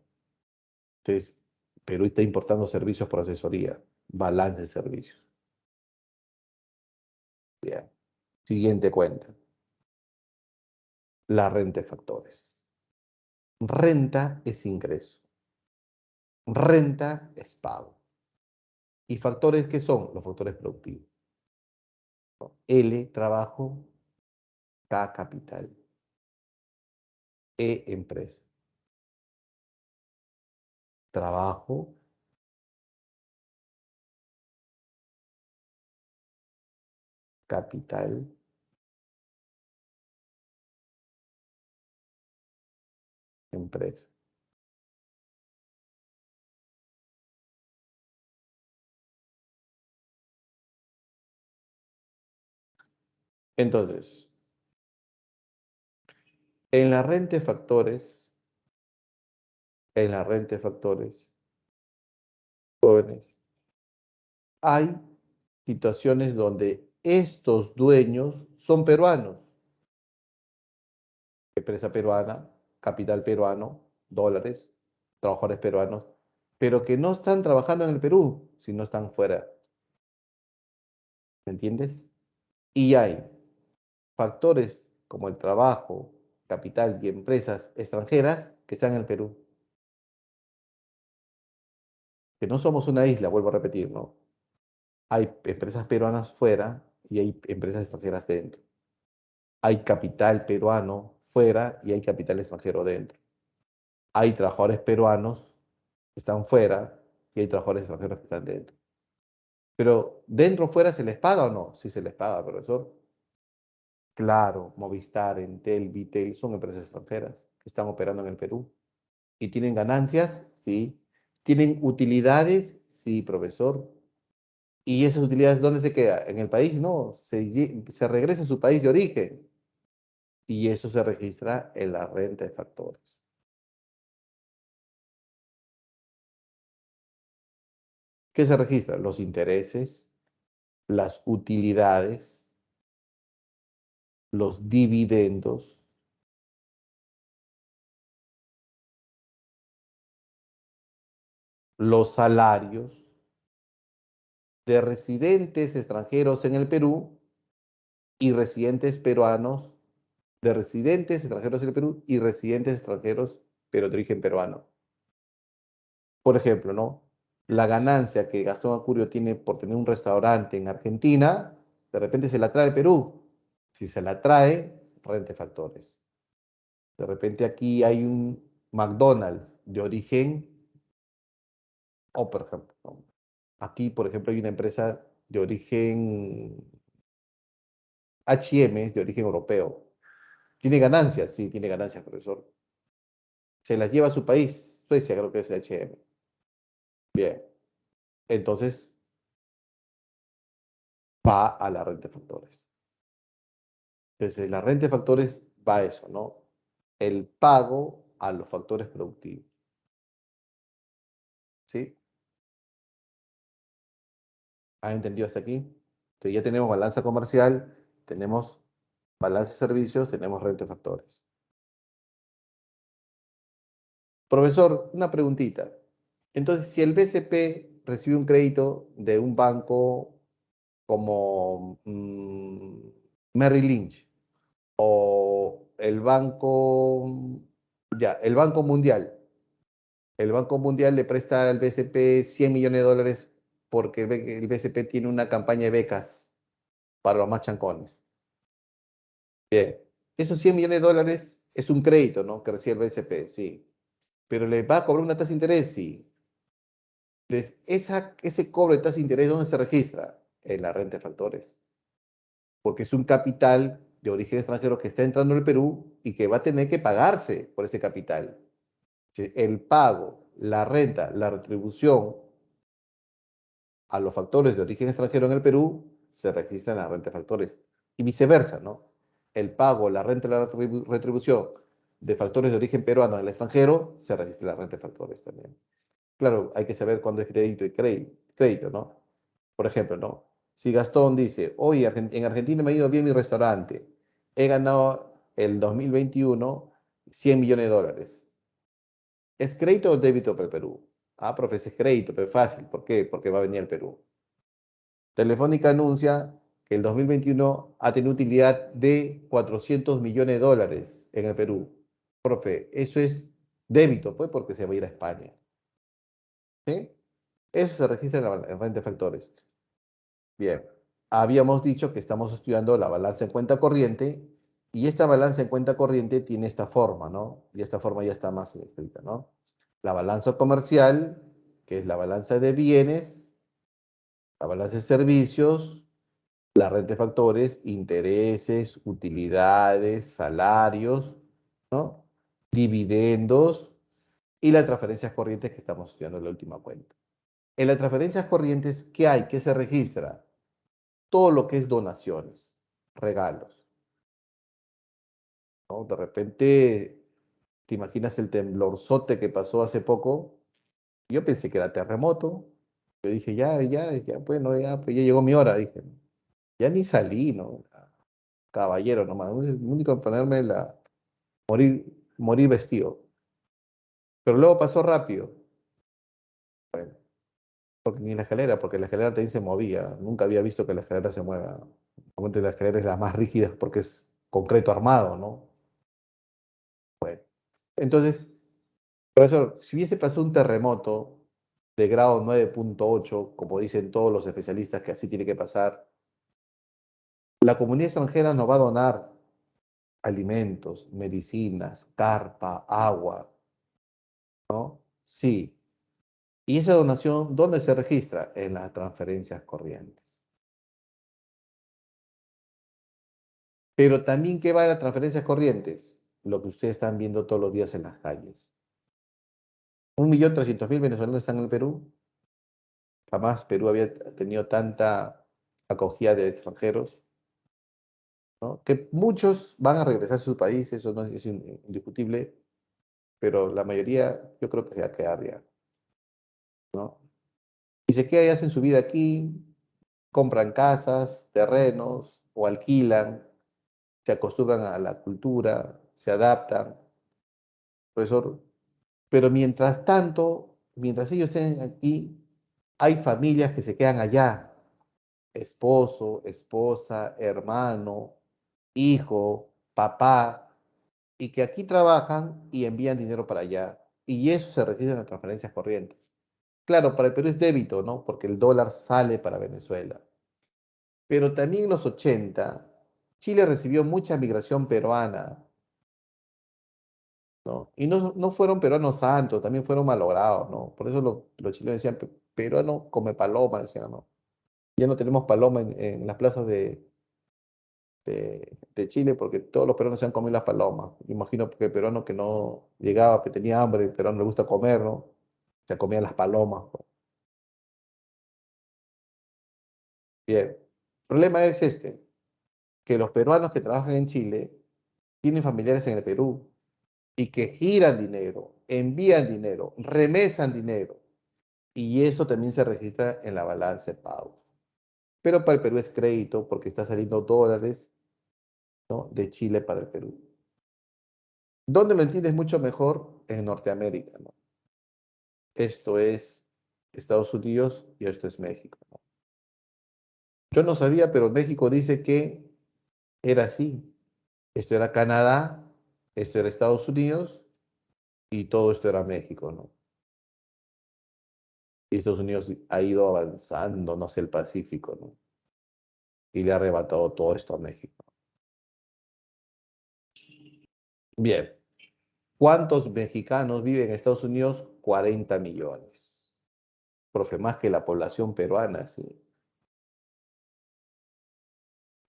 Entonces, Perú está importando servicios por asesoría, balance de servicios. Bien. Siguiente cuenta, la renta de factores. Renta es ingreso, renta es pago. ¿Y factores qué son? Los factores productivos. L, trabajo, K, capital, E, empresa. Trabajo, capital, empresa. Entonces, en la renta de factores, en la renta de factores, jóvenes, hay situaciones donde estos dueños son peruanos. Empresa peruana, capital peruano, dólares, trabajadores peruanos, pero que no están trabajando en el Perú, sino están fuera. ¿Me entiendes? Y hay factores como el trabajo, capital y empresas extranjeras que están en el Perú. Que no somos una isla, vuelvo a repetir, ¿no? Hay empresas peruanas fuera y hay empresas extranjeras dentro. Hay capital peruano fuera y hay capital extranjero dentro. Hay trabajadores peruanos que están fuera y hay trabajadores extranjeros que están dentro. Pero dentro o fuera, ¿se les paga o no? Sí se les paga, profesor. Claro, Movistar, Entel, Vitel son empresas extranjeras que están operando en el Perú. ¿Y tienen ganancias? Sí. ¿Tienen utilidades? Sí, profesor. ¿Y esas utilidades dónde se queda? ¿En el país? No, se regresa a su país de origen. Y eso se registra en la renta de factores. ¿Qué se registra? Los intereses, las utilidades, los dividendos, los salarios de residentes extranjeros en el Perú y residentes peruanos, de residentes extranjeros en el Perú y residentes extranjeros pero de origen peruano. Por ejemplo, ¿no? La ganancia que Gastón Acurio tiene por tener un restaurante en Argentina, de repente se la trae al Perú. Si se la trae, rente factores. De repente aquí hay un McDonald's de origen, o por ejemplo, ¿no? Aquí, por ejemplo, hay una empresa de origen H&M, es de origen europeo. ¿Tiene ganancias? Sí, tiene ganancias, profesor. Se las lleva a su país, Suecia, creo que es H&M. Bien, entonces va a la renta de factores. Entonces, la renta de factores va a eso, ¿no? El pago a los factores productivos. ¿Sí? ¿Han entendido hasta aquí? Entonces, ya tenemos balanza comercial, tenemos balance de servicios, tenemos renta de factores. Profesor, una preguntita. Entonces, si el BCP recibe un crédito de un banco como Merrill Lynch o el banco, ya, el Banco Mundial le presta al BCP 100 millones de dólares porque el BCP tiene una campaña de becas para los más chancones. Bien, esos 100 millones de dólares es un crédito, ¿no? Que recibe el BCP, sí. Pero le va a cobrar una tasa de interés, sí. Ese cobro de tasa de interés, ¿dónde se registra? En la renta de factores. Porque es un capital de origen extranjero que está entrando en el Perú y que va a tener que pagarse por ese capital. El pago, la renta, la retribución a los factores de origen extranjero en el Perú se registra en la renta de factores. Y viceversa, ¿no? El pago, la renta y la retribución de factores de origen peruano en el extranjero se registra en la renta de factores también. Claro, hay que saber cuándo es crédito y crédito, ¿no? Por ejemplo, ¿no? Si Gastón dice, oye, en Argentina me ha ido bien mi restaurante, he ganado el 2021 100 millones de dólares. ¿Es crédito o débito para el Perú? Ah, profe, es crédito, pero fácil. ¿Por qué? Porque va a venir al Perú. Telefónica anuncia que el 2021 ha tenido utilidad de 400 millones de dólares en el Perú. Profe, eso es débito, pues, porque se va a ir a España. ¿Sí? Eso se registra en renta de factores. Bien, habíamos dicho que estamos estudiando la balanza en cuenta corriente y esta balanza en cuenta corriente tiene esta forma, ¿no? Y esta forma ya está más escrita, ¿no? La balanza comercial, que es la balanza de bienes, la balanza de servicios, la renta de factores, intereses, utilidades, salarios, ¿no? Dividendos y las transferencias corrientes que estamos estudiando en la última cuenta. En las transferencias corrientes, ¿qué hay? ¿Qué se registra? Todo lo que es donaciones. regalos, ¿no? De repente, ¿te imaginas el temblorzote que pasó hace poco? Yo pensé que era terremoto. Yo dije, ya, bueno, ya, pues ya llegó mi hora, dije. Ya ni salí, ¿no? Caballero nomás. Lo único que ponerme morir, morir vestido. Pero luego pasó rápido. Bueno, porque ni la escalera, porque la escalera también se movía. Nunca había visto que la escalera se mueva. Normalmente la escalera es la más rígida porque es concreto armado, ¿no? Entonces, profesor, si hubiese pasado un terremoto de grado 9.8, como dicen todos los especialistas que así tiene que pasar, la comunidad extranjera nos va a donar alimentos, medicinas, carpa, agua, ¿no? Sí. ¿Y esa donación dónde se registra? En las transferencias corrientes. Pero también, ¿qué va a las transferencias corrientes? Lo que ustedes están viendo todos los días en las calles. 1.300.000 venezolanos están en el Perú. Jamás Perú había tenido tanta acogida de extranjeros, ¿no? Que muchos van a regresar a su país, eso no es indiscutible, pero la mayoría yo creo que se va a quedar ya, ¿no? Y se quedan y hacen su vida aquí, compran casas, terrenos o alquilan, se acostumbran a la cultura, se adaptan, profesor. Pero mientras tanto, mientras ellos estén aquí, hay familias que se quedan allá, esposo, esposa, hermano, hijo, papá, y que aquí trabajan y envían dinero para allá. Y eso se registra en las transferencias corrientes. Claro, para el Perú es débito, ¿no? Porque el dólar sale para Venezuela. Pero también en los 80, Chile recibió mucha migración peruana, ¿no? Y no fueron peruanos santos, también fueron malogrados, ¿no? Por eso los chilenos decían, peruano come paloma", decían, ¿no? Ya no tenemos paloma en las plazas de Chile porque todos los peruanos se han comido las palomas. Imagino que el peruano que no llegaba, que tenía hambre, el peruano le gusta comer, ¿no? Se comían las palomas, pues. Bien. El problema es este, que los peruanos que trabajan en Chile tienen familiares en el Perú y que giran dinero, envían dinero, remesan dinero. Y eso también se registra en la balanza de pagos. Pero para el Perú es crédito porque está saliendo dólares, ¿no? De Chile para el Perú. ¿Dónde lo entiendes mucho mejor? En Norteamérica, ¿no? Esto es Estados Unidos y esto es México, ¿no? Yo no sabía, pero México dice que era así. Esto era Canadá, esto era Estados Unidos y todo esto era México, ¿no? Y Estados Unidos ha ido avanzando, no sé, el Pacífico, ¿no? Y le ha arrebatado todo esto a México. Bien, ¿cuántos mexicanos viven en Estados Unidos? 40 millones. Profe, más que la población peruana, sí.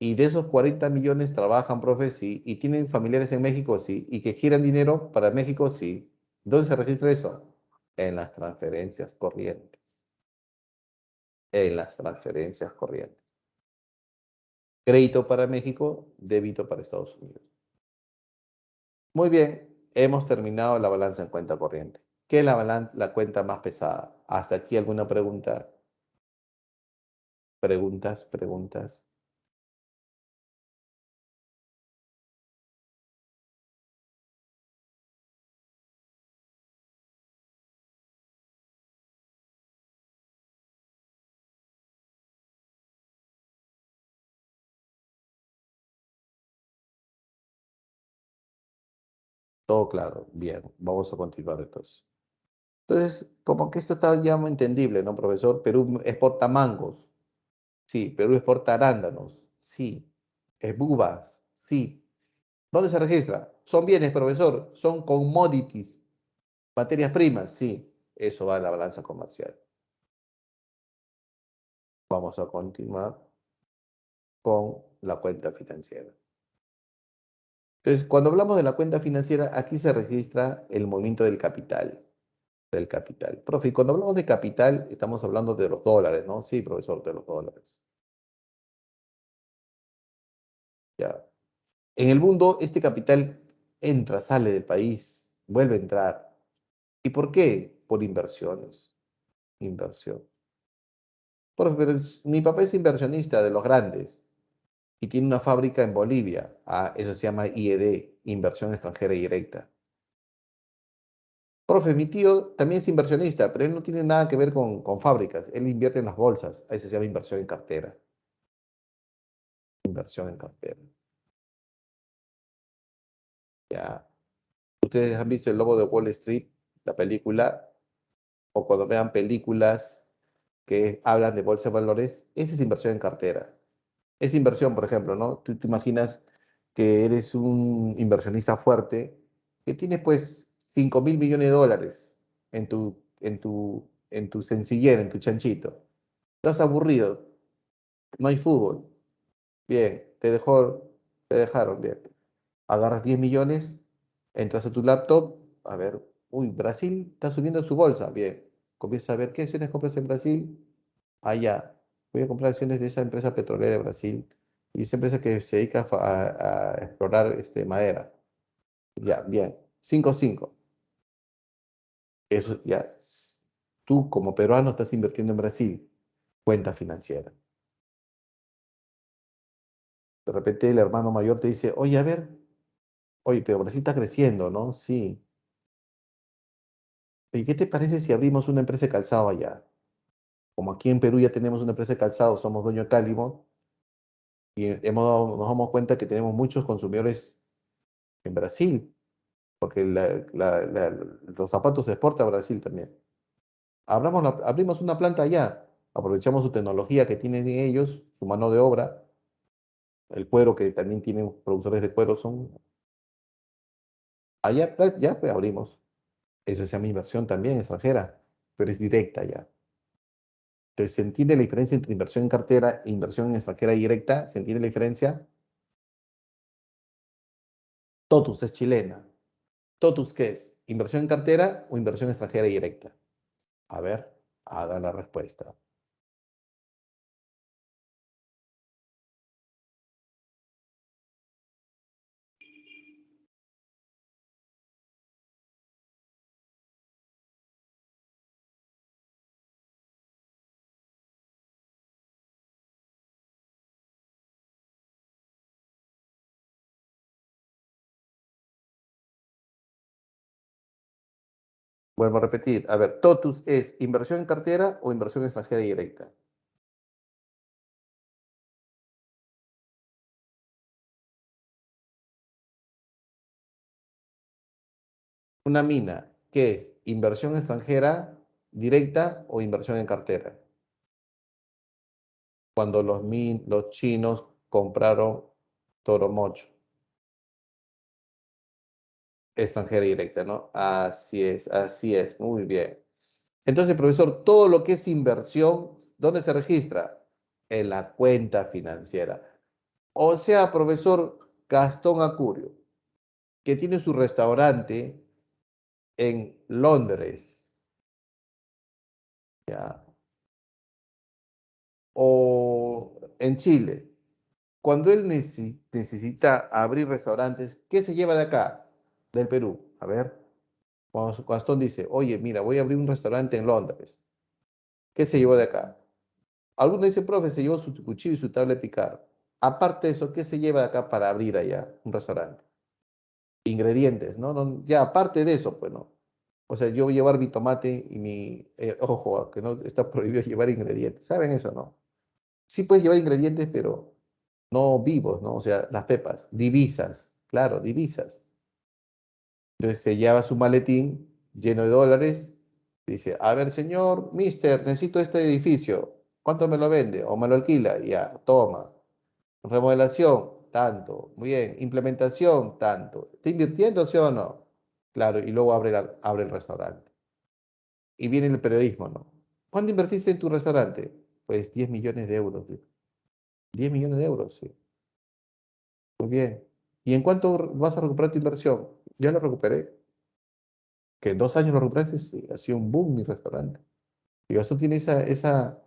Y de esos 40 millones trabajan, profe, sí. Y tienen familiares en México, sí. Y que giran dinero para México, sí. ¿Dónde se registra eso? En las transferencias corrientes. En las transferencias corrientes. Crédito para México, débito para Estados Unidos. Muy bien, hemos terminado la balanza en cuenta corriente. ¿Qué es la cuenta más pesada? ¿Hasta aquí alguna pregunta? Preguntas, preguntas. Todo claro. Bien, vamos a continuar entonces. Entonces, como que esto está ya muy entendible, ¿no, profesor? Perú exporta mangos. Sí. Perú exporta arándanos. Sí. Uvas. Sí. ¿Dónde se registra? Son bienes, profesor. Son commodities. Materias primas. Sí. Eso va en la balanza comercial. Vamos a continuar con la cuenta financiera. Entonces, cuando hablamos de la cuenta financiera, aquí se registra el movimiento del capital. Del capital. Profe, y cuando hablamos de capital, estamos hablando de los dólares, ¿no? Sí, profesor, de los dólares. ¿ya? En el mundo, este capital entra, sale del país, vuelve a entrar. ¿Y por qué? Por inversiones. Inversión. Pero mi papá es inversionista de los grandes y tiene una fábrica en Bolivia. Ah, eso se llama IED, Inversión Extranjera Directa. Profe, mi tío también es inversionista, pero él no tiene nada que ver con fábricas. Él invierte en las bolsas. Ahí se llama inversión en cartera. Inversión en cartera. Ya. ¿Ustedes han visto El Lobo de Wall Street, la película? O cuando vean películas que hablan de bolsa de valores, esa es inversión en cartera. Es inversión, por ejemplo, ¿no? Tú te imaginas que eres un inversionista fuerte que tiene pues 5.000 millones de dólares en tu sencillera, en tu chanchito. Estás aburrido, no hay fútbol. Bien, te dejaron, bien. Agarras 10 millones, entras a tu laptop, a ver, uy, Brasil está subiendo su bolsa, bien. Comienzas a ver qué acciones compras en Brasil. Allá, voy a comprar acciones de esa empresa petrolera de Brasil y esa empresa que se dedica a explorar madera. Ya, bien. 5-5. Eso ya. Tú como peruano estás invirtiendo en Brasil. Cuenta financiera. De repente el hermano mayor te dice, oye, a ver, oye, pero Brasil está creciendo, ¿no? Sí. ¿Y qué te parece si abrimos una empresa de calzado allá? Como aquí en Perú ya tenemos una empresa de calzado, somos dueño de Cálimo y nos damos cuenta que tenemos muchos consumidores en Brasil, porque los zapatos se exporta a Brasil también. Abrimos una planta allá, aprovechamos su tecnología que tienen ellos, su mano de obra, el cuero que también tienen productores de cuero son allá, ya pues abrimos. Eso se llama inversión también extranjera, pero es directa ya. Entonces, ¿se entiende la diferencia entre inversión en cartera e inversión en extranjera directa? ¿Se entiende la diferencia? TOTUS es chilena. ¿TOTUS qué es? ¿Inversión en cartera o inversión extranjera directa? A ver, haga la respuesta. Vuelvo a repetir. A ver, TOTUS es inversión en cartera o inversión extranjera directa. Una mina, ¿qué es? ¿Inversión extranjera directa o inversión en cartera? Cuando los chinos compraron Toromocho, extranjera directa, ¿no? Así es, muy bien. Entonces, profesor, todo lo que es inversión, ¿dónde se registra? En la cuenta financiera. O sea, profesor Gastón Acurio, que tiene su restaurante en Londres, ¿ya? O en Chile. Cuando él necesita abrir restaurantes, ¿qué se lleva de acá, del Perú? A ver, cuando Gastón dice, oye, mira, voy a abrir un restaurante en Londres, ¿qué se llevó de acá? Algunos dicen, profe, se llevó su cuchillo y su tabla de picar. Aparte de eso, ¿qué se lleva de acá para abrir allá un restaurante? Ingredientes, ¿no? Ya, aparte de eso, pues no. O sea, yo voy a llevar mi tomate y ojo, que no está prohibido llevar ingredientes. ¿Saben eso, no? Sí puedes llevar ingredientes, pero no vivos, ¿no? O sea, las pepas, divisas, claro, divisas. Entonces se lleva su maletín lleno de dólares, dice, a ver, señor, mister, necesito este edificio, ¿cuánto me lo vende? ¿O me lo alquila? Ya, toma. Remodelación, tanto. Muy bien. Implementación, tanto. ¿Está invirtiendo, sí o no? Claro, y luego abre el restaurante. Y viene el periodismo, ¿no? ¿Cuánto invertiste en tu restaurante? Pues 10 millones de euros. 10 millones de euros, sí. Muy bien. ¿Y en cuánto vas a recuperar tu inversión? Ya lo recuperé. ¿Que en 2 años lo recuperaste? Sí, ha sido un boom mi restaurante. Y Gastón tiene esa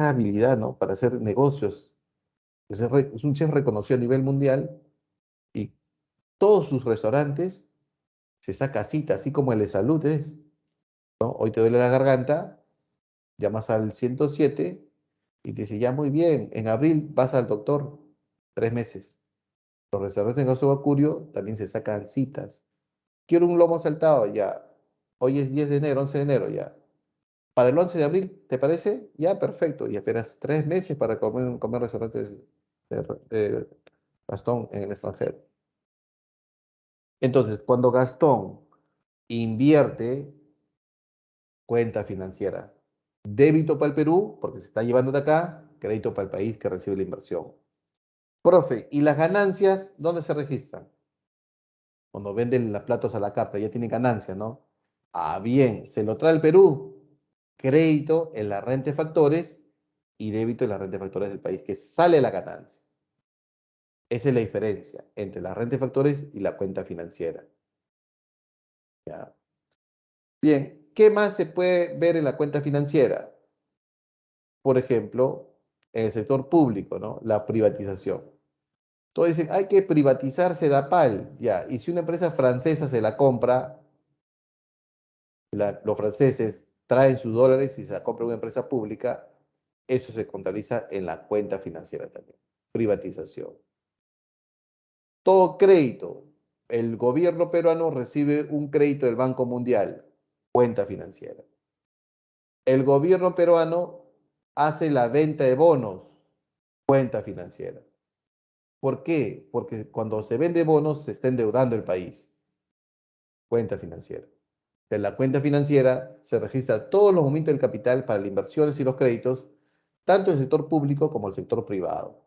habilidad, ¿no? Para hacer negocios Es un chef reconocido a nivel mundial y todos sus restaurantes se saca cita, así como el de salud es, ¿no? Hoy te duele la garganta, llamas al 107 y te dice, ya muy bien, en abril vas al doctor, 3 meses. Los restaurantes en Gastón Acurio también se sacan citas. Quiero un lomo saltado, ya. Hoy es 10 de enero, 11 de enero, ya. Para el 11 de abril, ¿te parece? Ya, perfecto. Y esperas 3 meses para comer restaurantes de Gastón en el extranjero. Entonces, cuando Gastón invierte, cuenta financiera. Débito para el Perú, porque se está llevando de acá, crédito para el país que recibe la inversión. Profe, ¿y las ganancias dónde se registran? Cuando venden los platos a la carta, ya tienen ganancia, ¿no? Ah, bien, se lo trae el Perú. Crédito en la renta de factores y débito en la renta de factores del país, que sale la ganancia. Esa es la diferencia entre la renta de factores y la cuenta financiera. ¿Ya? Bien, ¿qué más se puede ver en la cuenta financiera? Por ejemplo, en el sector público, ¿no? La privatización. Todos dicen, hay que privatizar Sedapal, ya. Y si una empresa francesa se la compra, los franceses traen sus dólares y se la compra una empresa pública, eso se contabiliza en la cuenta financiera también. Privatización. Todo crédito. El gobierno peruano recibe un crédito del Banco Mundial, cuenta financiera. El gobierno peruano hace la venta de bonos, cuenta financiera. ¿Por qué? Porque cuando se vende bonos se está endeudando el país, cuenta financiera. En la cuenta financiera se registra todos los movimientos del capital para las inversiones y los créditos, tanto en el sector público como en el sector privado.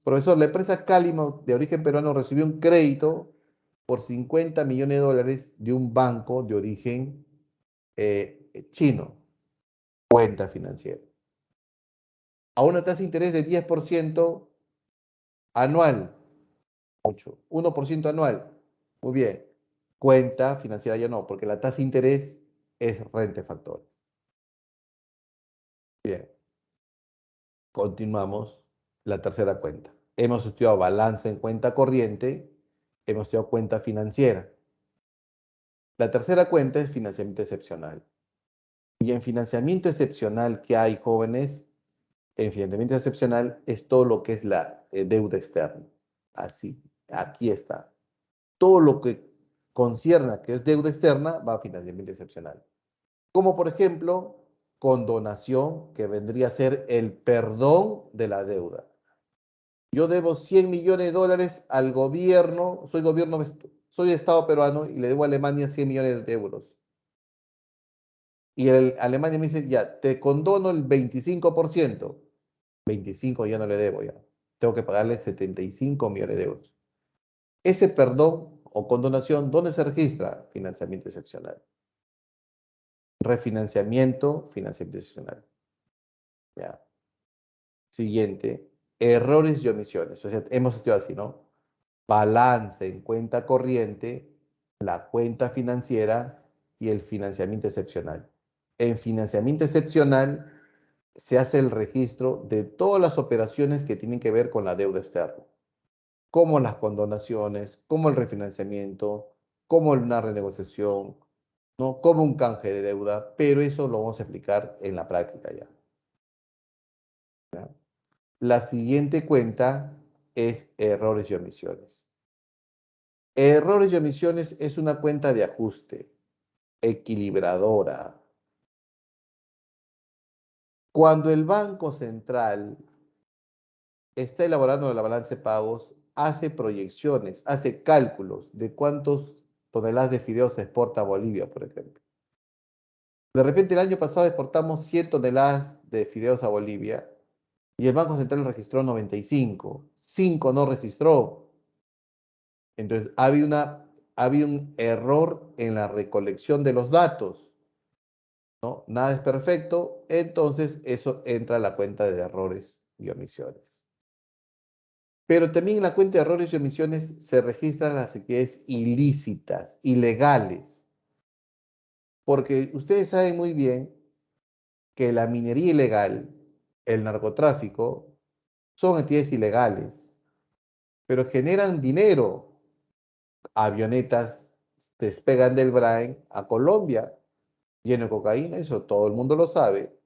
Profesor, la empresa Calimo de origen peruano recibió un crédito por 50 millones de dólares de un banco de origen chino, cuenta financiera. A una tasa de interés de 10% anual, mucho, 1% anual, muy bien. Cuenta financiera ya no, porque la tasa de interés es renta de factores. Bien, continuamos la tercera cuenta. Hemos estudiado balance en cuenta corriente, hemos estudiado cuenta financiera. La tercera cuenta es financiamiento excepcional. Y en financiamiento excepcional, ¿qué hay, jóvenes? En financiamiento excepcional es todo lo que es la deuda externa. Así, aquí está. Todo lo que concierne a que es deuda externa va a financiamiento excepcional. Como por ejemplo, condonación, que vendría a ser el perdón de la deuda. Yo debo 100 millones de dólares al gobierno, soy Estado peruano y le debo a Alemania 100 millones de euros. Y Alemania me dice, ya, te condono el 25%. 25 ya no le debo ya. Tengo que pagarle 75 millones de euros. Ese perdón o condonación, ¿dónde se registra? Financiamiento excepcional. Refinanciamiento, financiamiento excepcional. Ya. Siguiente, errores y omisiones. O sea, hemos estudiado así, ¿no? Balance en cuenta corriente, la cuenta financiera y el financiamiento excepcional. En financiamiento excepcional se hace el registro de todas las operaciones que tienen que ver con la deuda externa, como las condonaciones, como el refinanciamiento, como una renegociación, ¿no? Como un canje de deuda, pero eso lo vamos a explicar en la práctica ya. ¿Ya? La siguiente cuenta es errores y omisiones. Errores y omisiones es una cuenta de ajuste, equilibradora. Cuando el Banco Central está elaborando la balanza de pagos, hace proyecciones, hace cálculos de cuántos toneladas de fideos se exporta a Bolivia, por ejemplo. De repente el año pasado exportamos 100 toneladas de fideos a Bolivia y el Banco Central registró 95, 5 no registró. Entonces había un error en la recolección de los datos, ¿no? Nada es perfecto, entonces eso entra a la cuenta de errores y omisiones. Pero también en la cuenta de errores y omisiones se registran las actividades ilícitas, ilegales, porque ustedes saben muy bien que la minería ilegal, el narcotráfico, son entidades ilegales, pero generan dinero. Avionetas despegan del Brain a Colombia, lleno de cocaína, eso todo el mundo lo sabe.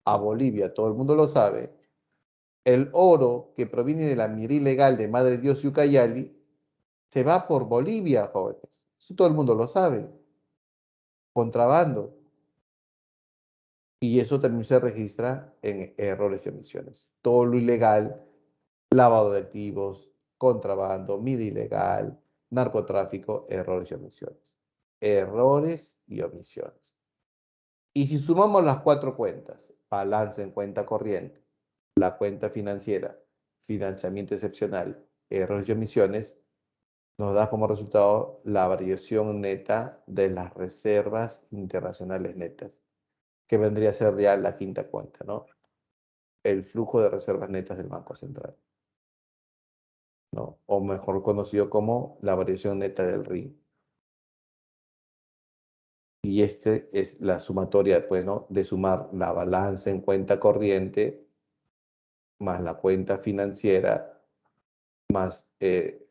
A Bolivia, todo el mundo lo sabe. El oro que proviene de la minería ilegal de Madre Dios y Ucayali se va por Bolivia, jóvenes. Eso todo el mundo lo sabe. Contrabando. Y eso también se registra en errores y omisiones. Todo lo ilegal, lavado de activos, contrabando, minería ilegal, narcotráfico, errores y omisiones. Errores y omisiones. Y si sumamos las cuatro cuentas, balance en cuenta corriente, la cuenta financiera, financiamiento excepcional, errores y omisiones, nos da como resultado la variación neta de las reservas internacionales netas, que vendría a ser ya la quinta cuenta, ¿no? El flujo de reservas netas del Banco Central, ¿no? O mejor conocido como la variación neta del RI. Y este es la sumatoria, pues, ¿no? De sumar la balanza en cuenta corriente más la cuenta financiera más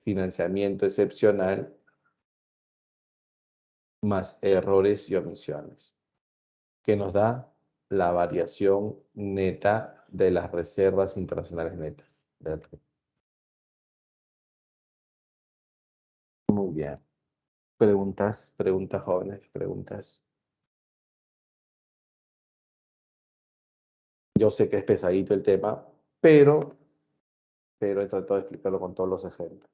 financiamiento excepcional más errores y omisiones, que nos da la variación neta de las reservas internacionales netas del RI. Muy bien. Preguntas, preguntas jóvenes, preguntas. Yo sé que es pesadito el tema, pero he tratado de explicarlo con todos los ejemplos.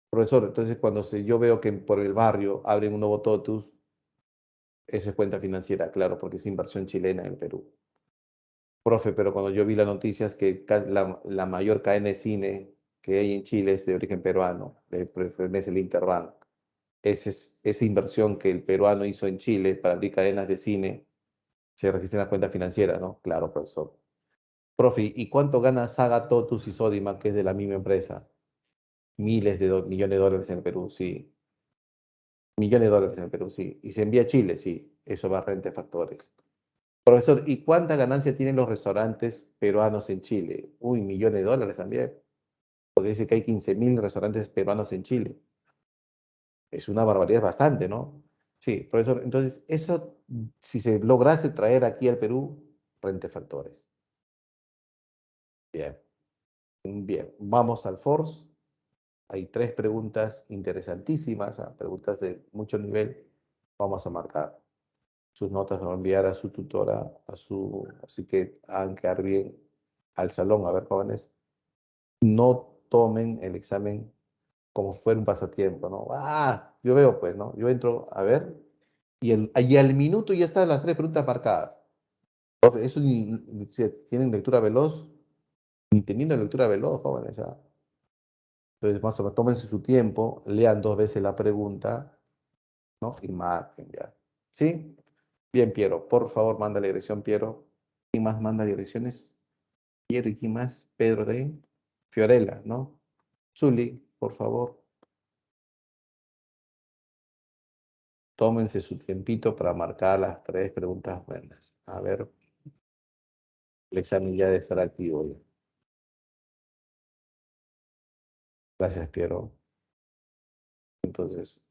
Profesor, entonces yo veo que por el barrio abren un nuevo totus, eso es cuenta financiera, claro, porque es inversión chilena en Perú. Profe, pero cuando yo vi las noticias que la mayor cadena de cine que hay en Chile es de origen peruano, pertenece al Interbank. Esa inversión que el peruano hizo en Chile para abrir cadenas de cine se registra en la cuenta financiera, ¿no? Claro, profesor. Profe, ¿y cuánto gana Saga Totus y Sodimac, que es de la misma empresa? Miles de millones de dólares en Perú, sí. Millones de dólares en Perú, sí. Y se envía a Chile, sí. Eso va a renta de factores. Profesor, ¿y cuánta ganancia tienen los restaurantes peruanos en Chile? Uy, millones de dólares también. Porque dice que hay 15.000 restaurantes peruanos en Chile. Es una barbaridad, es bastante, ¿no? Sí, profesor. Entonces, eso, si se lograse traer aquí al Perú, rente factores. Bien, bien. Vamos al Force. Hay tres preguntas interesantísimas, preguntas de mucho nivel. Vamos a marcar. Sus notas las va a enviar a su tutora, así que hagan quedar bien al salón. A ver, jóvenes, no tomen el examen como fuera un pasatiempo, ¿no? Ah, yo veo, pues, ¿no? Yo entro a ver y al minuto ya están las tres preguntas marcadas. Profe, eso ni si tienen lectura veloz, ni teniendo lectura veloz, jóvenes, ya. Entonces, más o menos, tómense su tiempo, lean dos veces la pregunta, ¿no? Y marquen ya. ¿Sí? Bien, Piero, por favor, manda la dirección, Piero. ¿Quién más manda direcciones? Piero, ¿y quién más? Pedro de Fiorella, ¿no? Zuli, por favor, tómense su tiempito para marcar las tres preguntas buenas. A ver, el examen ya debe estar activo ya. Gracias, Piero. Entonces,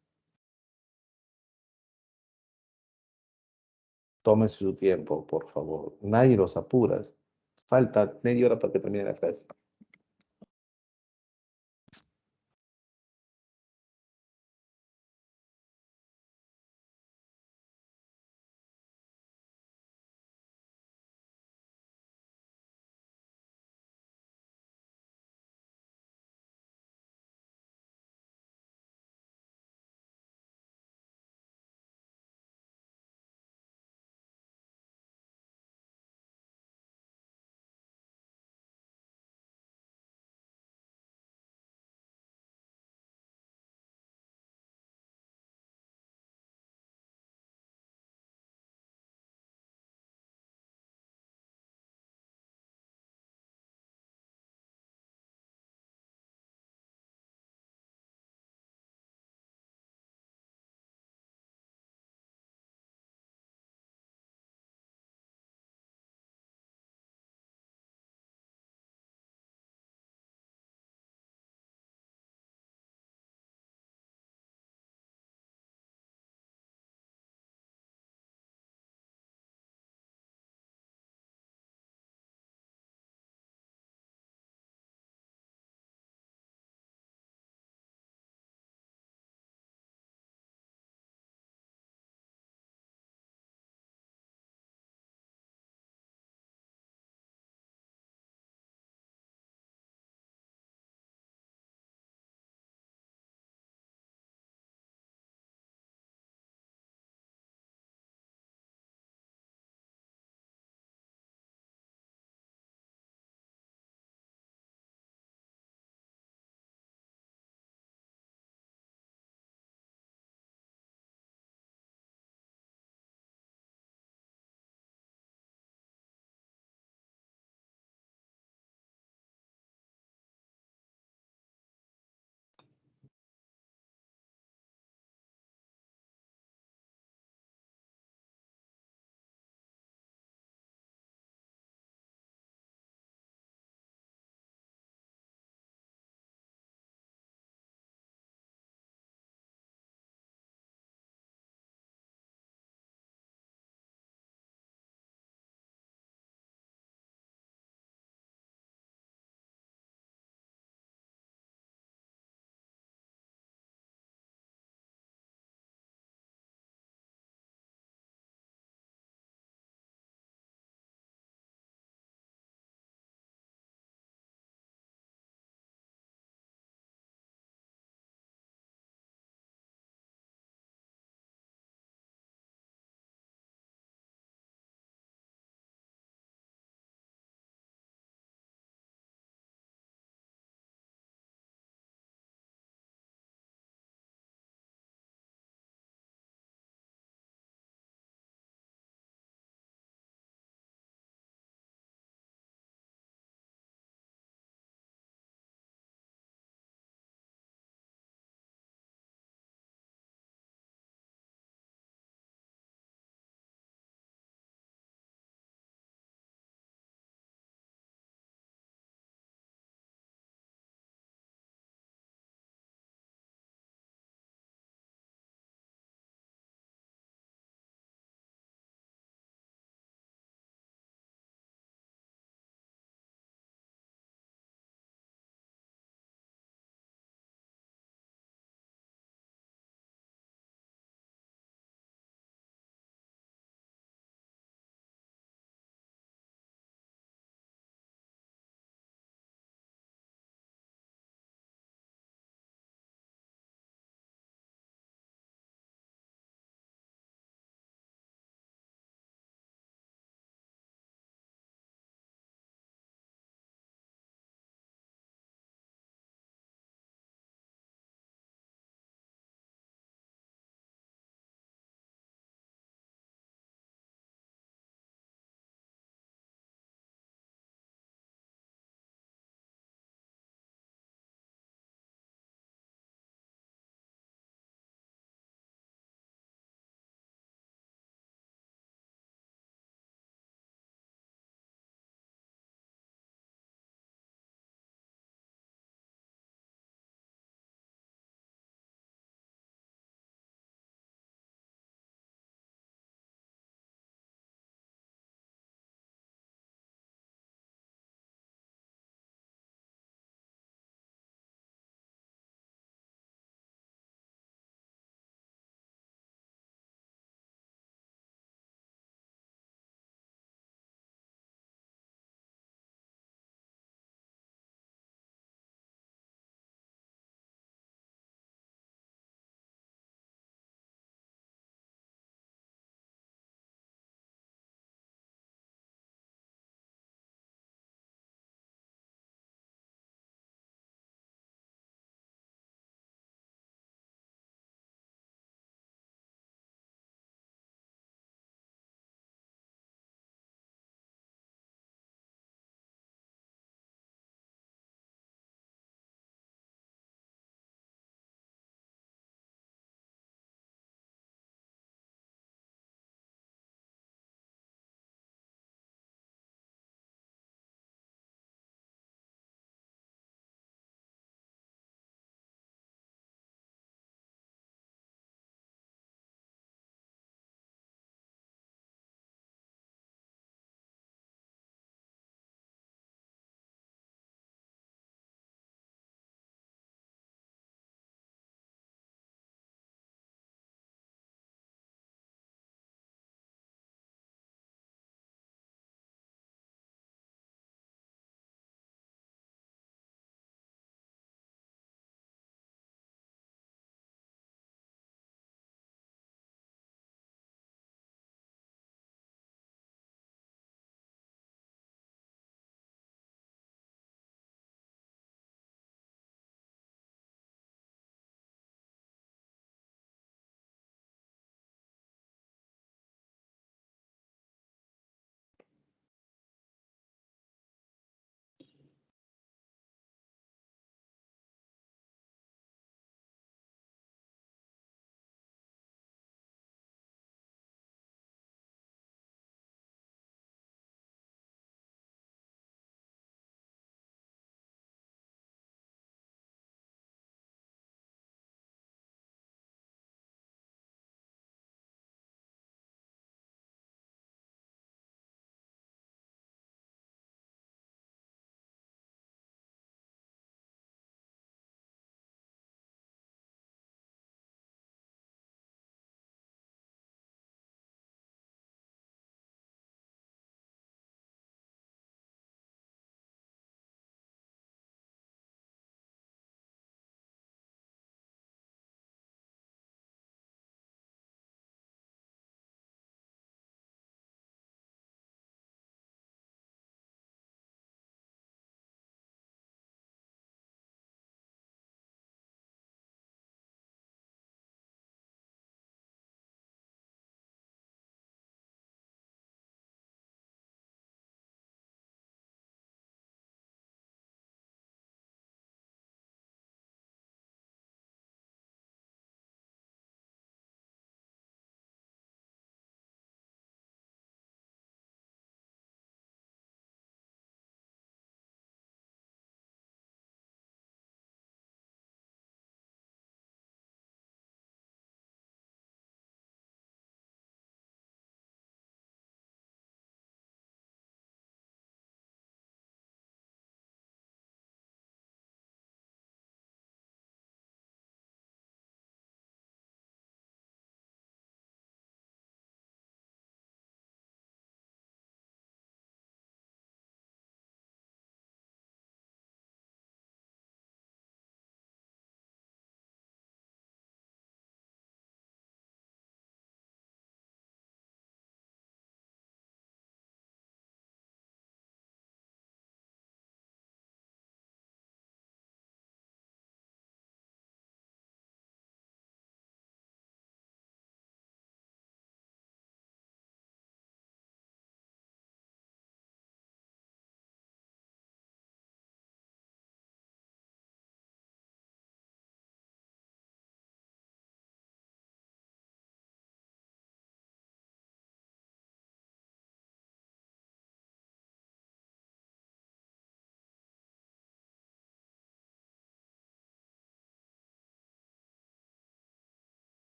tómense su tiempo, por favor. Nadie los apura. Falta media hora para que termine la clase.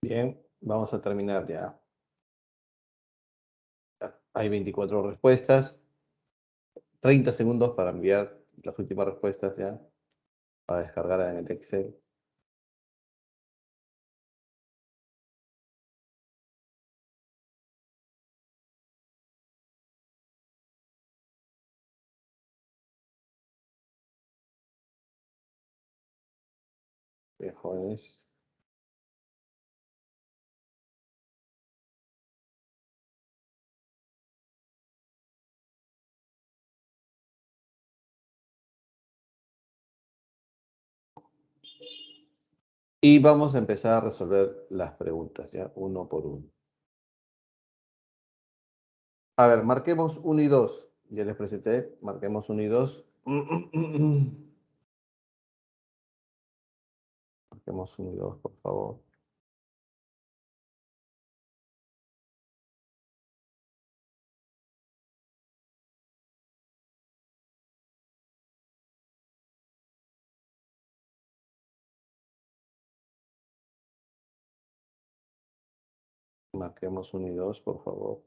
Bien, vamos a terminar ya. Hay 24 respuestas, 30 segundos para enviar las últimas respuestas ya, para descargar en el Excel. Bien, jóvenes. Y vamos a empezar a resolver las preguntas, ya, uno por uno. A ver, marquemos uno y 2. Ya les presenté, marquemos uno y 2. Marquemos uno y 2, por favor. Marquemos uno y 2, por favor.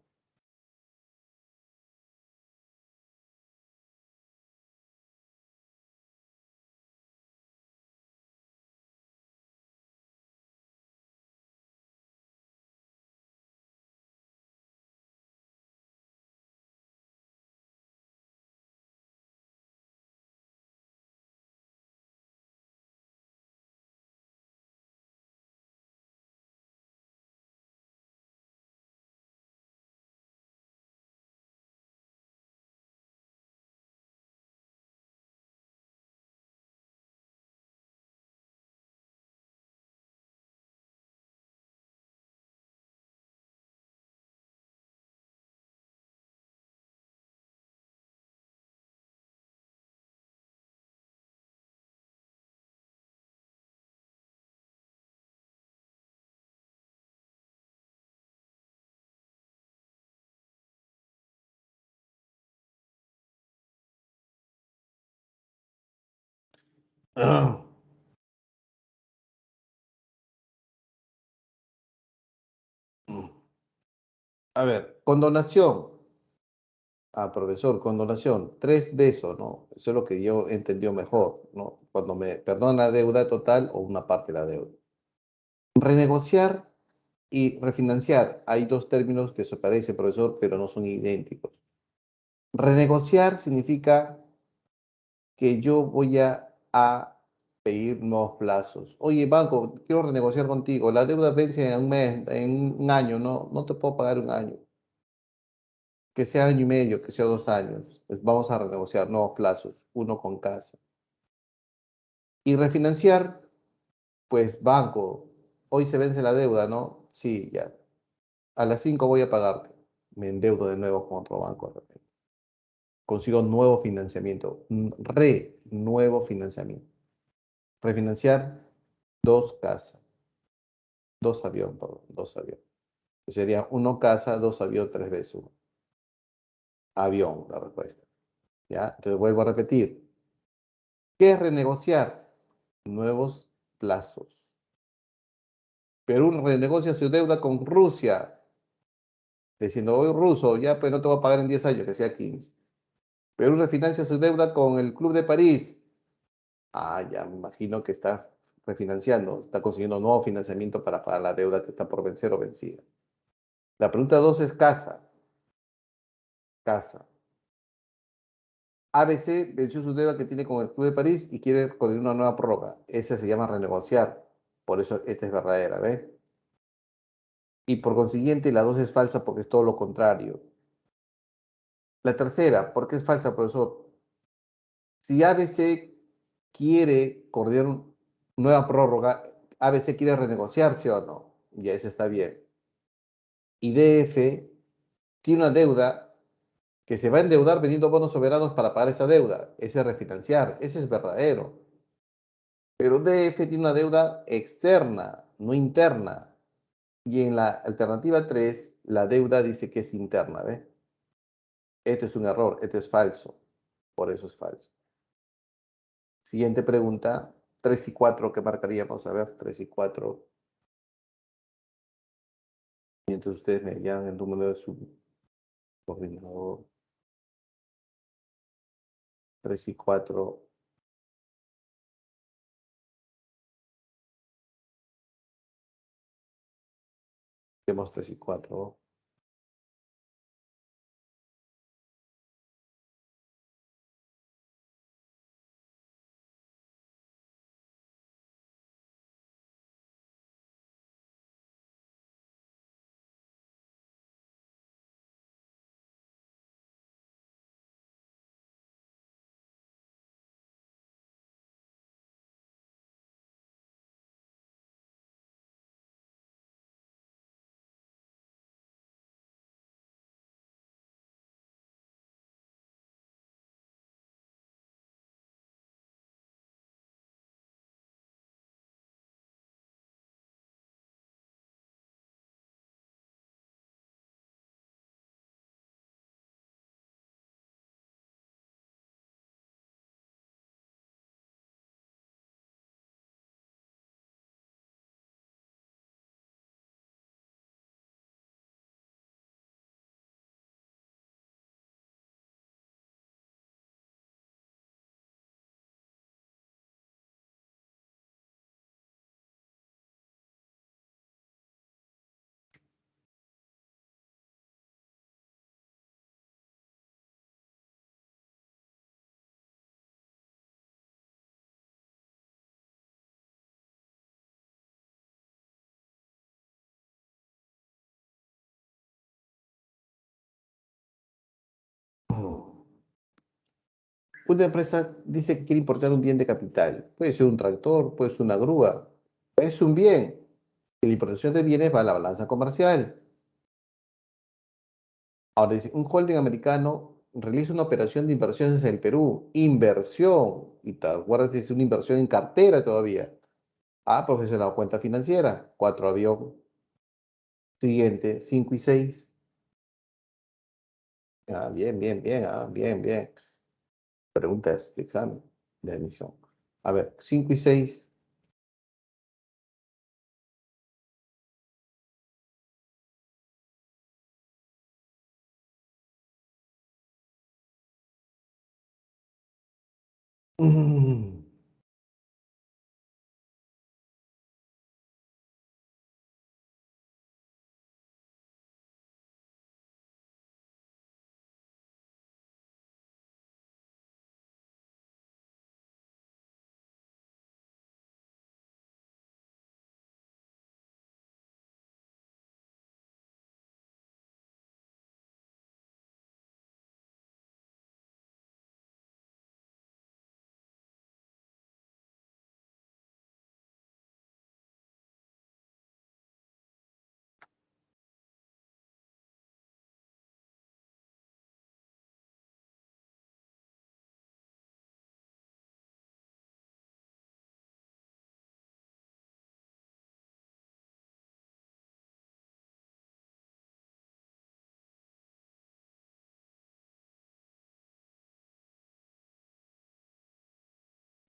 A ver, condonación. Ah, profesor, condonación. 3 besos, ¿no? Eso es lo que yo entendió mejor, ¿no? Cuando me perdona la deuda total o una parte de la deuda. Renegociar y refinanciar. Hay dos términos que se parecen, profesor, pero no son idénticos. Renegociar significa que yo voy a pedir nuevos plazos. Oye, banco, quiero renegociar contigo. La deuda vence en un mes, en un año, no, no te puedo pagar un año. Que sea año y medio, que sea 2 años. Pues vamos a renegociar nuevos plazos, uno con casa. Y refinanciar, pues banco, hoy se vence la deuda, ¿no? Sí, ya. A las 5 voy a pagarte. Me endeudo de nuevo con otro banco de repente. Consigo nuevo financiamiento, nuevo financiamiento. Refinanciar dos casas, dos aviones, perdón, dos aviones. Sería uno casa, dos aviones, tres veces uno. Avión, la respuesta. ¿Ya? Entonces vuelvo a repetir. ¿Qué es renegociar? Nuevos plazos. Perú renegocia su deuda con Rusia, diciendo, hoy ruso, ya pues no te voy a pagar en 10 años, que sea 15. Perú refinancia su deuda con el Club de París. Ah, ya me imagino que está refinanciando, está consiguiendo nuevo financiamiento para pagar la deuda que está por vencer o vencida. La pregunta 2 es casa. Casa. ABC venció su deuda que tiene con el Club de París y quiere conseguir una nueva prórroga. Esa se llama renegociar. Por eso esta es verdadera, ¿ves? Y por consiguiente la 2 es falsa porque es todo lo contrario. La tercera, ¿por qué es falsa, profesor? Si ABC quiere coordinar nueva prórroga, ABC quiere renegociarse o no. Ya ese está bien. Y DF tiene una deuda que se va a endeudar vendiendo bonos soberanos para pagar esa deuda. Ese es refinanciar. Ese es verdadero. Pero DF tiene una deuda externa, no interna. Y en la alternativa 3 la deuda dice que es interna, ¿ves? Esto es un error, esto es falso. Por eso es falso. Siguiente pregunta. 3 y 4, ¿qué marcaríamos? A ver, 3 y 4. Mientras ustedes me llaman el número de su coordinador. 3 y 4. Tenemos 3 y 4. Una empresa dice que quiere importar un bien de capital. Puede ser un tractor, puede ser una grúa. Es un bien. Y la importación de bienes va a la balanza comercial. Ahora dice, un holding americano realiza una operación de inversiones en el Perú. Inversión. Y te acuerdas que es una inversión en cartera todavía. Ah, profesional, cuenta financiera. 4 avión. Siguiente, 5 y 6. Ah, bien, bien, bien. Ah, bien, bien. Preguntas de examen, de admisión. A ver, 5 y 6.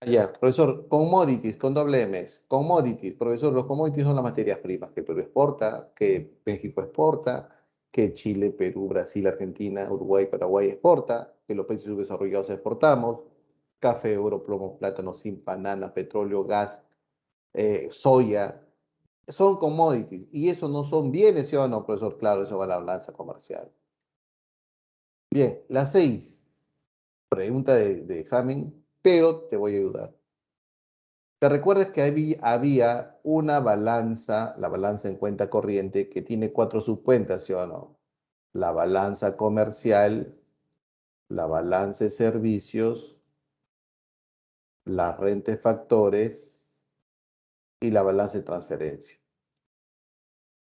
Ya, profesor, commodities, con doble M. Commodities, profesor, los commodities son las materias primas que Perú exporta, que México exporta, que Chile, Perú, Brasil, Argentina, Uruguay, Paraguay exporta, que los países subdesarrollados exportamos, café, oro, plomo, plátano, zinc, banana, petróleo, gas, soya, son commodities. Y eso no son bienes, ¿sí o no, profesor? Claro, eso va a la balanza comercial. Bien, la 6, pregunta de examen, pero te voy a ayudar. ¿Te recuerdas que había una balanza, la balanza en cuenta corriente, que tiene cuatro subcuentas, ¿sí o no? La balanza comercial, la balanza de servicios, la renta de factores y la balanza de transferencia,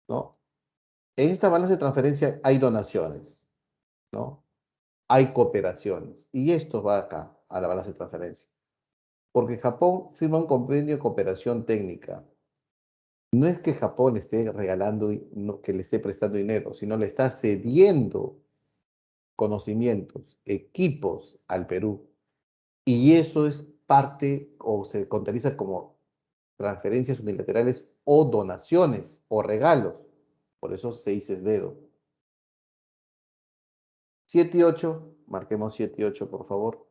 ¿no? En esta balanza de transferencia hay donaciones, ¿no? Hay cooperaciones. Y esto va acá, a la balanza de transferencia. Porque Japón firma un convenio de cooperación técnica. No es que Japón le esté regalando, que le esté prestando dinero, sino le está cediendo conocimientos, equipos al Perú. Y eso es parte o se contabiliza como transferencias unilaterales o donaciones o regalos. Por eso se dice dedo. 7 y 8, marquemos 7 y 8, por favor.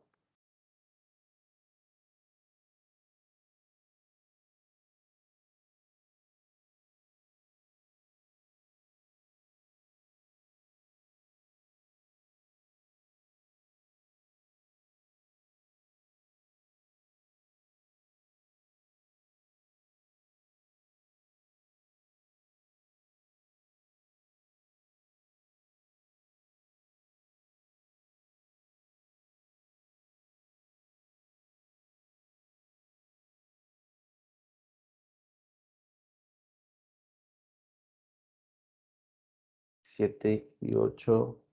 Siete y 8.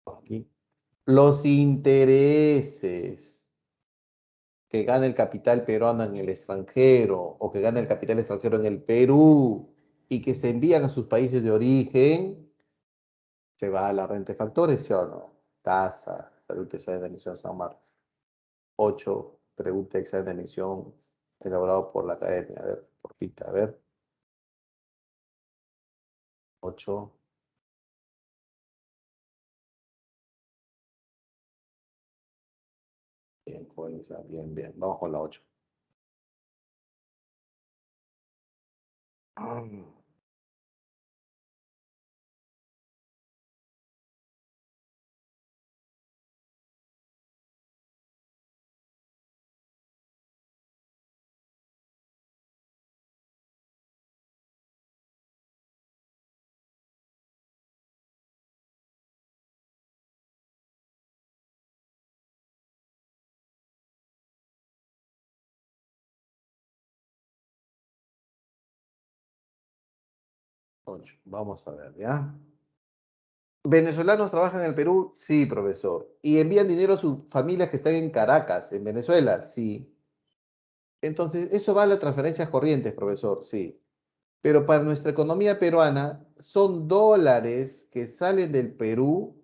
Aquí. Los intereses que gana el capital peruano en el extranjero o que gana el capital extranjero en el Perú y que se envían a sus países de origen, se va a la renta de factores, ¿sí o no? Tasa, Perú te sale de emisión San Marcos. 8, pregunta de examen de emisión elaborado por la academia. A ver, por pita, a ver. 8, bien, bien, bien. Vamos con la 8. Vamos a ver, ¿ya? ¿Venezolanos trabajan en el Perú? Sí, profesor. ¿Y envían dinero a sus familias que están en Caracas, en Venezuela? Sí. Entonces, eso va a las transferencias corrientes, profesor, sí. Pero para nuestra economía peruana, son dólares que salen del Perú,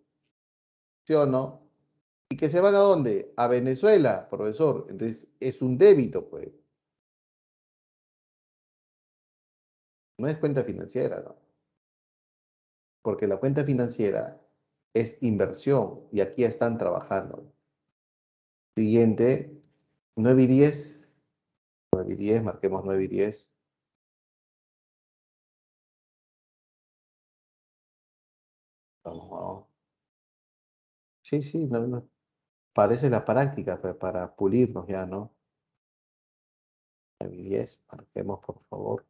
¿sí o no? ¿Y que se van a dónde? A Venezuela, profesor. Entonces, es un débito, pues. No es cuenta financiera, ¿no? Porque la cuenta financiera es inversión y aquí están trabajando. Siguiente, 9 y 10. 9 y 10, marquemos 9 y 10. Vamos, vamos. Sí, sí, parece la práctica pues, para pulirnos ya, ¿no? 9 y 10, marquemos por favor.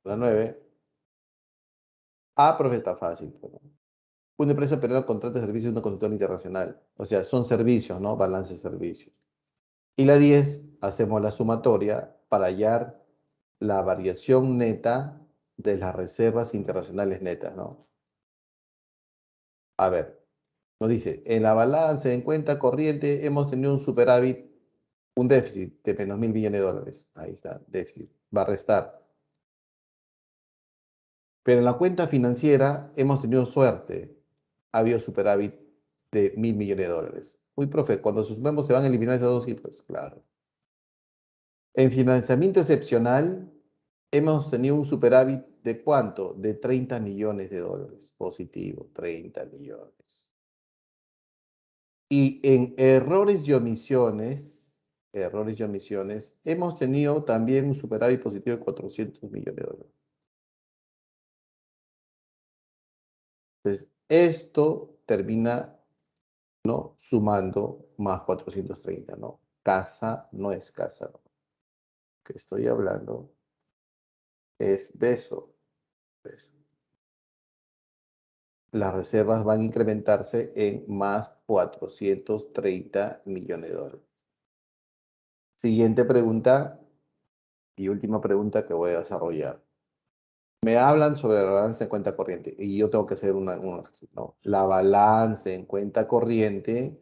La 9. Ah, profe, está fácil. Una empresa peruana contrata servicios de una consultora internacional. O sea, son servicios, ¿no? Balance de servicios. Y la 10, hacemos la sumatoria para hallar la variación neta de las reservas internacionales netas, ¿no? A ver, nos dice, en la balanza en cuenta corriente hemos tenido un superávit, un déficit de menos 1.000 millones de dólares. Ahí está, déficit. Va a restar. Pero en la cuenta financiera hemos tenido suerte. Ha habido superávit de 1.000 millones de dólares. Uy, profe, cuando sumemos se van a eliminar esas dos cifras. Claro. En financiamiento excepcional hemos tenido un superávit de ¿cuánto? De 30 millones de dólares. Positivo, 30 millones. Y en errores y omisiones, hemos tenido también un superávit positivo de 400 millones de dólares. Entonces, esto termina, ¿no? Sumando más 430, ¿no? Casa no es casa, ¿no? Que estoy hablando es beso, beso. Las reservas van a incrementarse en más 430 millones de dólares. Siguiente pregunta y última pregunta que voy a desarrollar. Me hablan sobre la balanza en cuenta corriente y yo tengo que hacer ¿no? La balanza en cuenta corriente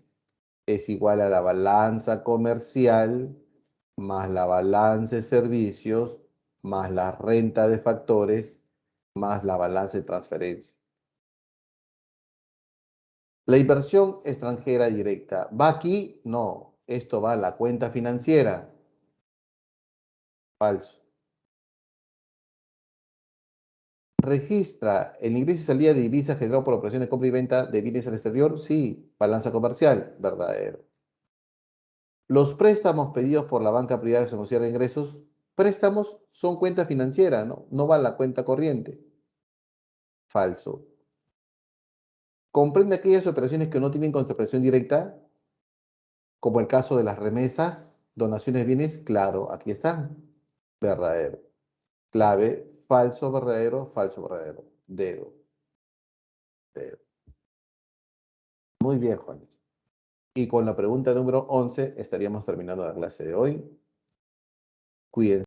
es igual a la balanza comercial más la balanza de servicios más la renta de factores más la balanza de transferencia. La inversión extranjera directa, ¿va aquí? No, esto va a la cuenta financiera. Falso. ¿Registra el ingreso y salida de divisas generado por operaciones de compra y venta de bienes al exterior? Sí. Balanza comercial, verdadero. Los préstamos pedidos por la banca privada que se consideran ingresos, préstamos son cuenta financiera, ¿no? No va a la cuenta corriente. Falso. ¿Comprende aquellas operaciones que no tienen contraprestación directa? Como el caso de las remesas, donaciones de bienes, claro, aquí están. Verdadero. Clave, falso, verdadero, falso, verdadero. Dedo, dedo. Muy bien, Juanes. Y con la pregunta número 11 estaríamos terminando la clase de hoy. Cuídense.